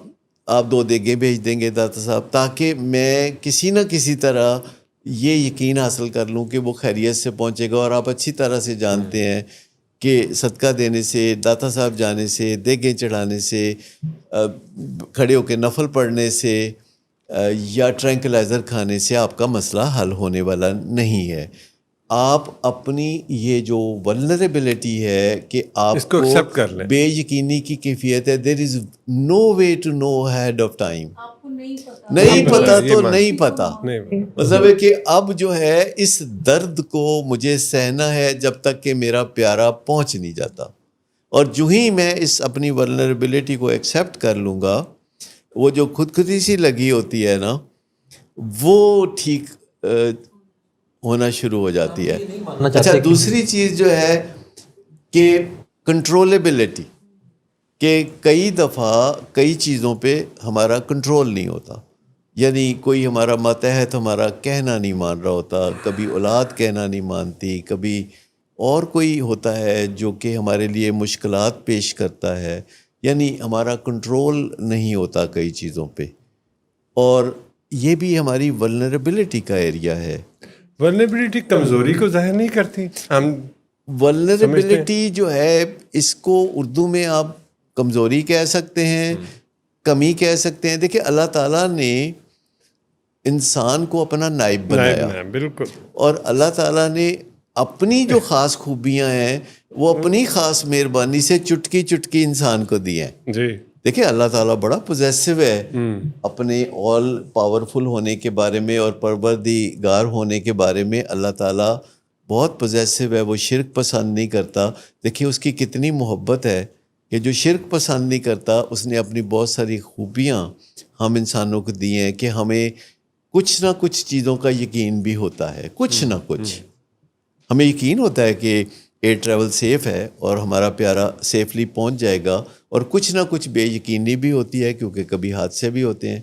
آپ 2 دیگیں بھیج دیں گے داتا صاحب تاکہ میں کسی نہ کسی طرح یہ یقین حاصل کر لوں کہ وہ خیریت سے پہنچے گا. اور آپ اچھی طرح سے جانتے ہیں کہ صدقہ دینے سے، داتا صاحب جانے سے، دیگیں چڑھانے سے، کھڑے ہو کے نفل پڑھنے سے، یا ٹرینکلائزر کھانے سے آپ کا مسئلہ حل ہونے والا نہیں ہے. آپ اپنی یہ جو ولنریبلٹی ہے کہ آپ اس کو ایکسیپٹ کر لیں، بے یقینی کی کیفیت ہے، there is no way to know head of time. نہیں پتا تو نہیں پتا، مطلب ہے کہ اب جو ہے اس درد کو مجھے سہنا ہے جب تک کہ میرا پیارا پہنچ نہیں جاتا. اور جو ہی میں اس اپنی ولنریبلٹی کو ایکسیپٹ کر لوں گا، وہ جو خودکشی سی لگی ہوتی ہے نا، وہ ٹھیک ہونا شروع ہو جاتی ہے. اچھا، دوسری چیز جو ہے کہ کنٹرولبلٹی، کہ کئی دفعہ کئی چیزوں پہ ہمارا کنٹرول نہیں ہوتا. یعنی کوئی ہمارا ماتحت ہمارا کہنا نہیں مان رہا ہوتا، کبھی اولاد کہنا نہیں مانتی، کبھی اور کوئی ہوتا ہے جو کہ ہمارے لیے مشکلات پیش کرتا ہے. یعنی ہمارا کنٹرول نہیں ہوتا کئی چیزوں پہ، اور یہ بھی ہماری ولنریبلٹی کا ایریا ہے. ولنریبلٹی کمزوری کو ظاہر نہیں کرتی. ہم ولنریبلٹی جو ہے اس کو اردو میں آپ کمزوری کہہ سکتے ہیں، کمی کہہ سکتے ہیں. دیکھیں اللہ تعالیٰ نے انسان کو اپنا نائب بنایا، بالکل، اور اللہ تعالیٰ نے اپنی جو خاص خوبیاں ہیں وہ اپنی خاص مہربانی سے چٹکی چٹکی انسان کو دی ہیں. جی دیکھیں اللہ تعالیٰ بڑا پوزیسو ہے اپنے آل پاورفل ہونے کے بارے میں اور پروردگار ہونے کے بارے میں. اللہ تعالیٰ بہت پوزیسو ہے، وہ شرک پسند نہیں کرتا. دیکھیں اس کی کتنی محبت ہے کہ جو شرک پسند نہیں کرتا اس نے اپنی بہت ساری خوبیاں ہم انسانوں کو دی ہیں کہ ہمیں کچھ نہ کچھ چیزوں کا یقین بھی ہوتا ہے. کچھ نہ کچھ ہمیں یقین ہوتا ہے کہ ایئر ٹریول سیف ہے اور ہمارا پیارا سیفلی پہنچ جائے گا، اور کچھ نہ کچھ بے یقینی بھی ہوتی ہے کیونکہ کبھی حادثے بھی ہوتے ہیں.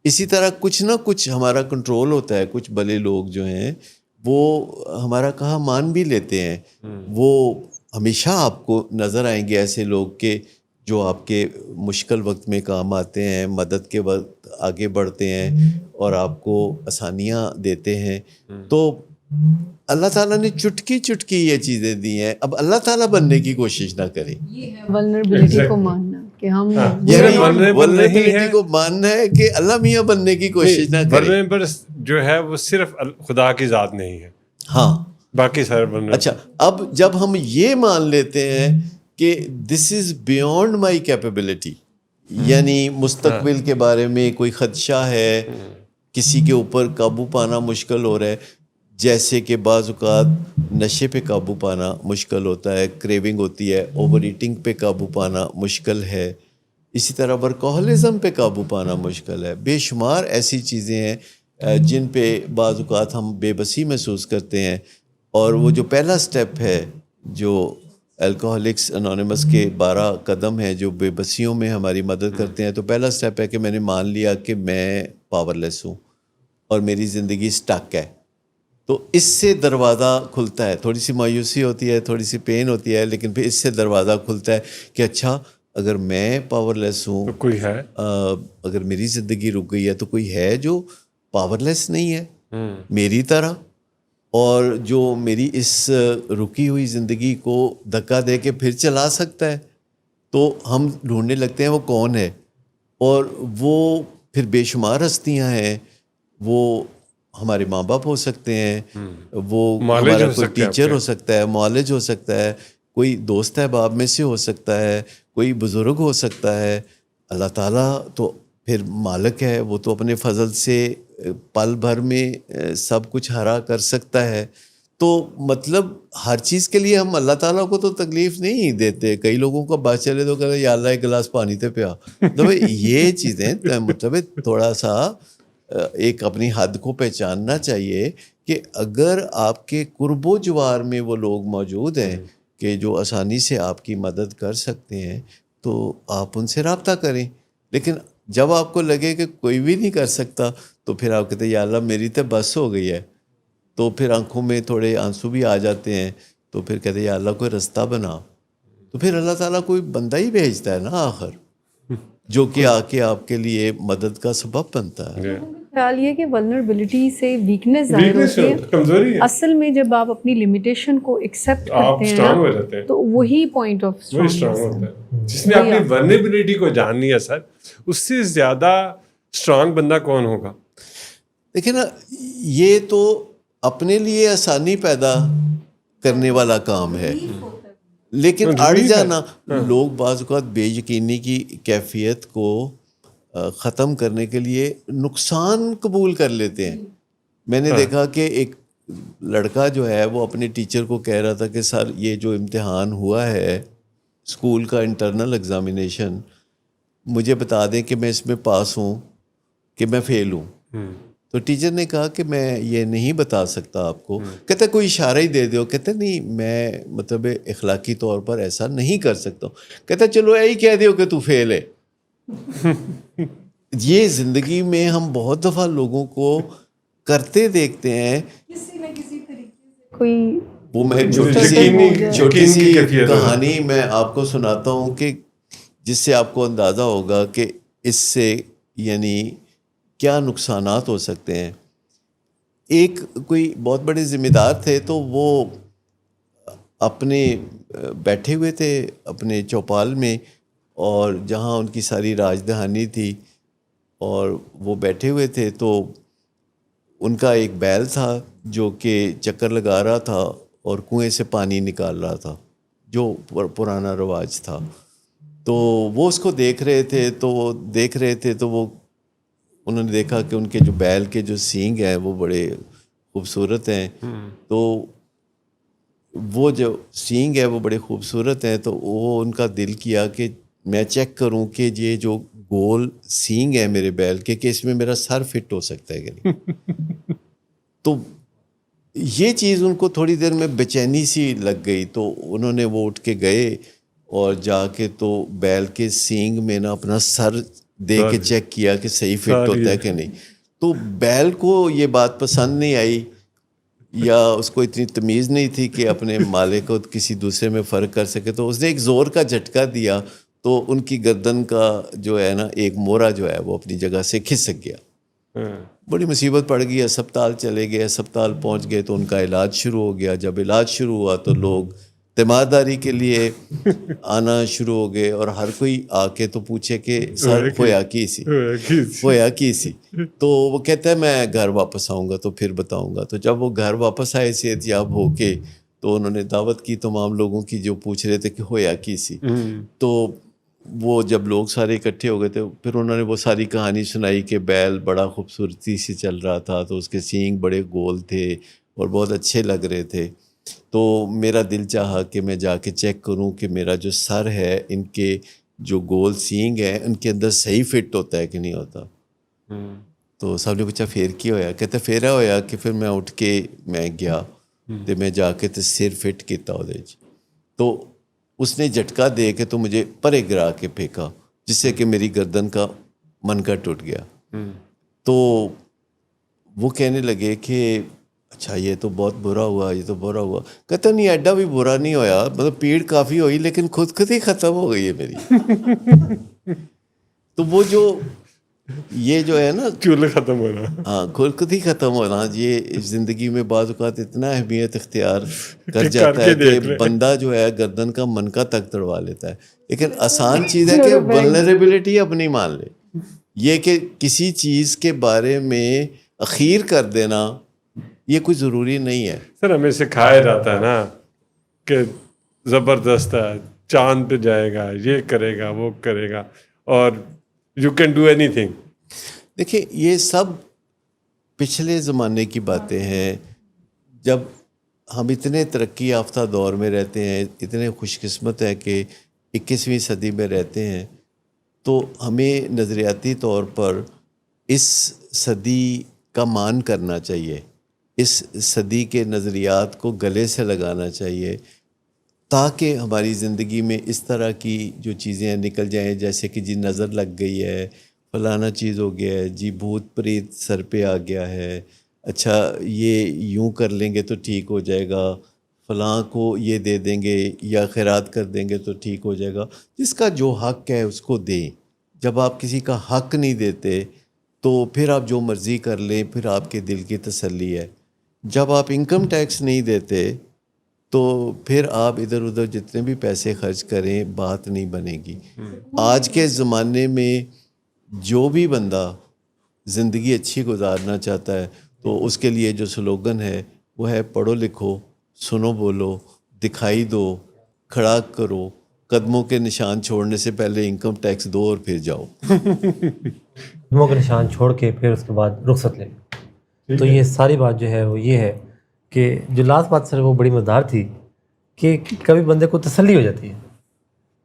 اسی طرح کچھ نہ کچھ ہمارا کنٹرول ہوتا ہے. کچھ بھلے لوگ جو ہیں وہ ہمارا کہا مان بھی لیتے ہیں. وہ ہمیشہ آپ کو نظر آئیں گے ایسے لوگ کہ جو آپ کے مشکل وقت میں کام آتے ہیں، مدد کے وقت آگے بڑھتے ہیں اور آپ کو آسانیاں دیتے ہیں. تو اللہ تعالیٰ نے چٹکی چٹکی یہ چیزیں دی ہیں. اب اللہ تعالیٰ بننے کی کوشش نہ کریں. یہ ہے ولنریبلٹی کو ماننا کہ ہم یعنی vulnerable نہیں vulnerability ہے. کو ماننا ہے کہ اللہ میاں بننے کی کوشش نہ کریں. ولنریبل جو ہے وہ صرف خدا کی ذات نہیں ہے، ہاں باقی سارے ولنریبل. اچھا، اب جب ہم یہ مان لیتے ہیں کہ دس از بیونڈ مائی کیپیبلٹی، یعنی مستقبل کے بارے میں کوئی خدشہ ہے، کسی کے اوپر قابو پانا مشکل ہو رہا ہے، جیسے کہ بعض اوقات نشے پہ قابو پانا مشکل ہوتا ہے، کریونگ ہوتی ہے، اوور ایٹنگ پہ قابو پانا مشکل ہے، اسی طرح ورکوہولزم پہ قابو پانا مشکل ہے. بے شمار ایسی چیزیں ہیں جن پہ بعض اوقات ہم بے بسی محسوس کرتے ہیں. اور وہ جو پہلا سٹیپ ہے جو الکوہولکس انونیمس کے 12 قدم ہیں جو بے بسیوں میں ہماری مدد کرتے ہیں، تو پہلا سٹیپ ہے کہ میں نے مان لیا کہ میں پاور لیس ہوں اور میری زندگی سٹک ہے. تو اس سے دروازہ کھلتا ہے. تھوڑی سی مایوسی ہوتی ہے، تھوڑی سی پین ہوتی ہے، لیکن پھر اس سے دروازہ کھلتا ہے کہ اچھا اگر میں پاور لیس ہوں تو کوئی ہے، اگر میری زندگی رک گئی ہے تو کوئی ہے جو پاور لیس نہیں ہے میری طرح، اور جو میری اس رکی ہوئی زندگی کو دھکا دے کے پھر چلا سکتا ہے. تو ہم ڈھونڈنے لگتے ہیں وہ کون ہے، اور وہ پھر بے شمار ہستیاں ہیں. وہ ہمارے ماں باپ ہو سکتے ہیں، وہ ہمارا کوئی ٹیچر ہو سکتا ہے، معالج ہو سکتا ہے، کوئی دوست احباب میں سے ہو سکتا ہے، کوئی بزرگ ہو سکتا ہے. اللہ تعالیٰ تو پھر مالک ہے، وہ تو اپنے فضل سے پل بھر میں سب کچھ ہرا کر سکتا ہے. تو مطلب ہر چیز کے لیے ہم اللہ تعالیٰ کو تو تکلیف نہیں دیتے. کئی لوگوں کو بات چلے تو کہتے ہیں یا اللہ ایک گلاس پانی تے پیا. مطلب یہ چیزیں مطلب تھوڑا سا ایک اپنی حد کو پہچاننا چاہیے کہ اگر آپ کے قرب و جوار میں وہ لوگ موجود ہیں کہ جو آسانی سے آپ کی مدد کر سکتے ہیں تو آپ ان سے رابطہ کریں. لیکن جب آپ کو لگے کہ کوئی بھی نہیں کر سکتا تو پھر آپ کہتے ہیں یا اللہ میری تو بس ہو گئی ہے. تو پھر آنکھوں میں تھوڑے آنسو بھی آ جاتے ہیں. تو پھر کہتے ہیں یا اللہ کوئی رستہ بنا. تو پھر اللہ تعالیٰ کوئی بندہ ہی بھیجتا ہے نا آخر، جو کہ آ کے آپ کے لیے مدد کا سبب بنتا ہے. خیال یہ کہ ولنریبلٹی سے ویکنیس ظاہر ہوتی ہے. کمزوری ہے. اصل میں جب آپ اپنی لمیٹیشن کو ایکسیپٹ آپ کرتے ہیں اسٹرانگ ہو نا جاتے ہیں، تو وہی پوائنٹ آف وہی اسٹرانگ ہوتا ہے. جس نے اپنی ولنریبلٹی کو جان لیا سر، اس سے زیادہ اسٹرانگ بندہ کون ہوگا؟ دیکھیں نا، یہ تو اپنے لیے آسانی پیدا کرنے والا کام ہے، لیکن اڑ جانا. لوگ بعض اوقات بے یقینی کی کیفیت کو ختم کرنے کے لیے نقصان قبول کر لیتے ہیں. میں نے دیکھا کہ ایک لڑکا جو ہے وہ اپنے ٹیچر کو کہہ رہا تھا کہ سر یہ جو امتحان ہوا ہے اسکول کا انٹرنل ایگزامینیشن، مجھے بتا دیں کہ میں اس میں پاس ہوں کہ میں فیل ہوں. تو ٹیچر نے کہا کہ میں یہ نہیں بتا سکتا آپ کو. کہتا کوئی اشارہ ہی دے دو. کہتا نہیں میں مطلب اخلاقی طور پر ایسا نہیں کر سکتا ہوں. کہتا چلو یہی کہہ دیو کہ تو فیل ہے. یہ زندگی میں ہم بہت دفعہ لوگوں کو کرتے دیکھتے ہیں. کوئی وہ میں یقینی چھوٹی سی کیفیت ہے. کہانی میں آپ کو سناتا ہوں کہ جس سے آپ کو اندازہ ہوگا کہ اس سے یعنی کیا نقصانات ہو سکتے ہیں. ایک کوئی بہت بڑے ذمہ دار تھے تو وہ اپنے بیٹھے ہوئے تھے اپنے چوپال میں اور جہاں ان کی ساری راج دہانی تھی اور وہ بیٹھے ہوئے تھے تو ان کا ایک بیل تھا جو کہ چکر لگا رہا تھا اور کنویں سے پانی نکال رہا تھا جو پرانا رواج تھا. تو وہ اس کو دیکھ رہے تھے تو وہ انہوں نے دیکھا کہ ان کے جو بیل کے جو سینگ ہیں وہ بڑے خوبصورت ہیں. تو وہ جو سینگ ہے وہ بڑے خوبصورت ہیں تو وہ ان کا دل کیا کہ میں چیک کروں کہ یہ جو گول سینگ ہے میرے بیل کے کہ اس میں میرا سر فٹ ہو سکتا ہے کہ نہیں. تو یہ چیز ان کو تھوڑی دیر میں بے چینی سی لگ گئی. تو انہوں نے وہ اٹھ کے گئے اور جا کے تو بیل کے سینگ میں نا اپنا سر دے کے چیک کیا کہ صحیح فٹ ہوتا ہے کہ نہیں. تو بیل کو یہ بات پسند نہیں آئی یا اس کو اتنی تمیز نہیں تھی کہ اپنے مالک کو کسی دوسرے میں فرق کر سکے. تو اس نے ایک زور کا جھٹکا دیا تو ان کی گردن کا جو ہے نا ایک مورا جو ہے وہ اپنی جگہ سے کھسک گیا. بڑی مصیبت پڑ گئی. اسپتال چلے گئے, اسپتال پہنچ گئے تو ان کا علاج شروع ہو گیا. جب علاج شروع ہوا تو لوگ تیمارداری کے لیے آنا شروع ہو گئے اور ہر کوئی آ کے تو پوچھے کہ سر ہویا کی سی. تو وہ کہتا ہے میں گھر واپس آؤں گا تو پھر بتاؤں گا. تو جب وہ گھر واپس آئے صحت یاب ہو کے تو انہوں نے دعوت کی تمام لوگوں کی جو پوچھ رہے تھے کہ ہویا کی سی. تو وہ جب لوگ سارے اکٹھے ہو گئے تھے پھر انہوں نے وہ ساری کہانی سنائی کہ بیل بڑا خوبصورتی سے چل رہا تھا تو اس کے سینگ بڑے گول تھے اور بہت اچھے لگ رہے تھے. تو میرا دل چاہا کہ میں جا کے چیک کروں کہ میرا جو سر ہے ان کے جو گول سینگ ہے ان کے اندر صحیح فٹ ہوتا ہے کہ نہیں ہوتا. تو سب نے پوچھا پھر کی ہویا. کہتا پھر ہویا کہ پھر میں اٹھ کے میں گیا تو میں جا کے تو سر فٹ کیتا وہ. تو اس نے جھٹکا دے کے تو مجھے پرے گرا کے پھینکا جس سے کہ میری گردن کا منکا ٹوٹ گیا. تو وہ کہنے لگے کہ اچھا یہ تو بہت برا ہوا, یہ تو برا ہوا. کہتا نہیں ایڈا بھی برا نہیں ہویا, مطلب پیڑ کافی ہوئی لیکن خود ہی ختم ہو گئی ہے میری. تو وہ جو یہ جو ہے نا چولہے ختم ہونا, ہاں خود ہی ختم ہونا, یہ زندگی میں بعض اوقات اتنا اہمیت اختیار کر جاتا ہے کہ بندہ جو ہے گردن کا منکا تک توڑوا لیتا ہے. لیکن آسان چیز ہے کہ ولنریبلٹی اپنی مان لے. یہ کہ کسی چیز کے بارے میں اخیر کر دینا یہ کوئی ضروری نہیں ہے. سر ہمیں سکھایا جاتا ہے نا کہ زبردست ہے, چاند پہ جائے گا, یہ کرے گا, وہ کرے گا, اور you can do any thing. دیکھیں یہ سب پچھلے زمانے کی باتیں ہیں. جب ہم اتنے ترقی یافتہ دور میں رہتے ہیں, اتنے خوش قسمت ہیں کہ 21ویں صدی میں رہتے ہیں, تو ہمیں نظریاتی طور پر اس صدی کا مان کرنا چاہیے, اس صدی کے نظریات کو گلے سے لگانا چاہیے تاکہ ہماری زندگی میں اس طرح کی جو چیزیں نکل جائیں, جیسے کہ جی نظر لگ گئی ہے, فلانا چیز ہو گیا ہے, جی بھوت پریت سر پہ آ گیا ہے, اچھا یہ یوں کر لیں گے تو ٹھیک ہو جائے گا, فلاں کو یہ دے دیں گے یا خیرات کر دیں گے تو ٹھیک ہو جائے گا. جس کا جو حق ہے اس کو دیں. جب آپ کسی کا حق نہیں دیتے تو پھر آپ جو مرضی کر لیں, پھر آپ کے دل کی تسلی ہے. جب آپ انکم ٹیکس نہیں دیتے تو پھر آپ ادھر ادھر جتنے بھی پیسے خرچ کریں بات نہیں بنے گی. آج کے زمانے میں جو بھی بندہ زندگی اچھی گزارنا چاہتا ہے تو اس کے لیے جو سلوگن ہے وہ ہے پڑھو لکھو, سنو بولو, دکھائی دو, کھڑا کرو, قدموں کے نشان چھوڑنے سے پہلے انکم ٹیکس دو اور پھر جاؤ. قدموں کے نشان چھوڑ کے پھر اس کے بعد رخصت لیں. تو یہ ساری بات جو ہے وہ یہ ہے کہ جو لاسٹ بات سر وہ بڑی مزدار تھی کہ کبھی بندے کو تسلی ہو جاتی ہے,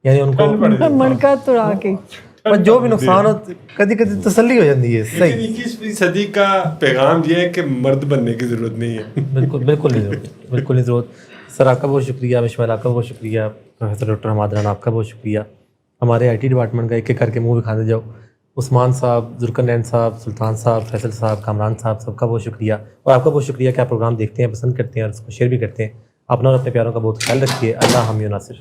یعنی ان کو منکا توڑا کے پر جو بھی نقصان ہو کدی کدی تسلی ہو جاتی ہے. صحیح, 21ویں صدی کا پیغام یہ ہے کہ مرد بننے کی ضرورت نہیں ہے. بالکل بالکل نہیں ضرورت, بالکل نہیں ضرورت. سر آپ کا بہت شکریہ, مشمل آپ کا بہت شکریہ, پروفیسر ڈاکٹر حماد ران آپ کا بہت شکریہ. ہمارے آئی ٹی ڈپارٹمنٹ کا ایک ایک کر کے منہ دکھانے جاؤ. عثمان صاحب, ذوالقرنین صاحب, سلطان صاحب, فیصل صاحب, کامران صاحب, سب کا بہت شکریہ. اور آپ کا بہت شکریہ کہ آپ پروگرام دیکھتے ہیں, پسند کرتے ہیں اور اس کو شیئر بھی کرتے ہیں. اپنا اور اپنے پیاروں کا بہت خیال رکھیے. اللہ حامی و ناصر.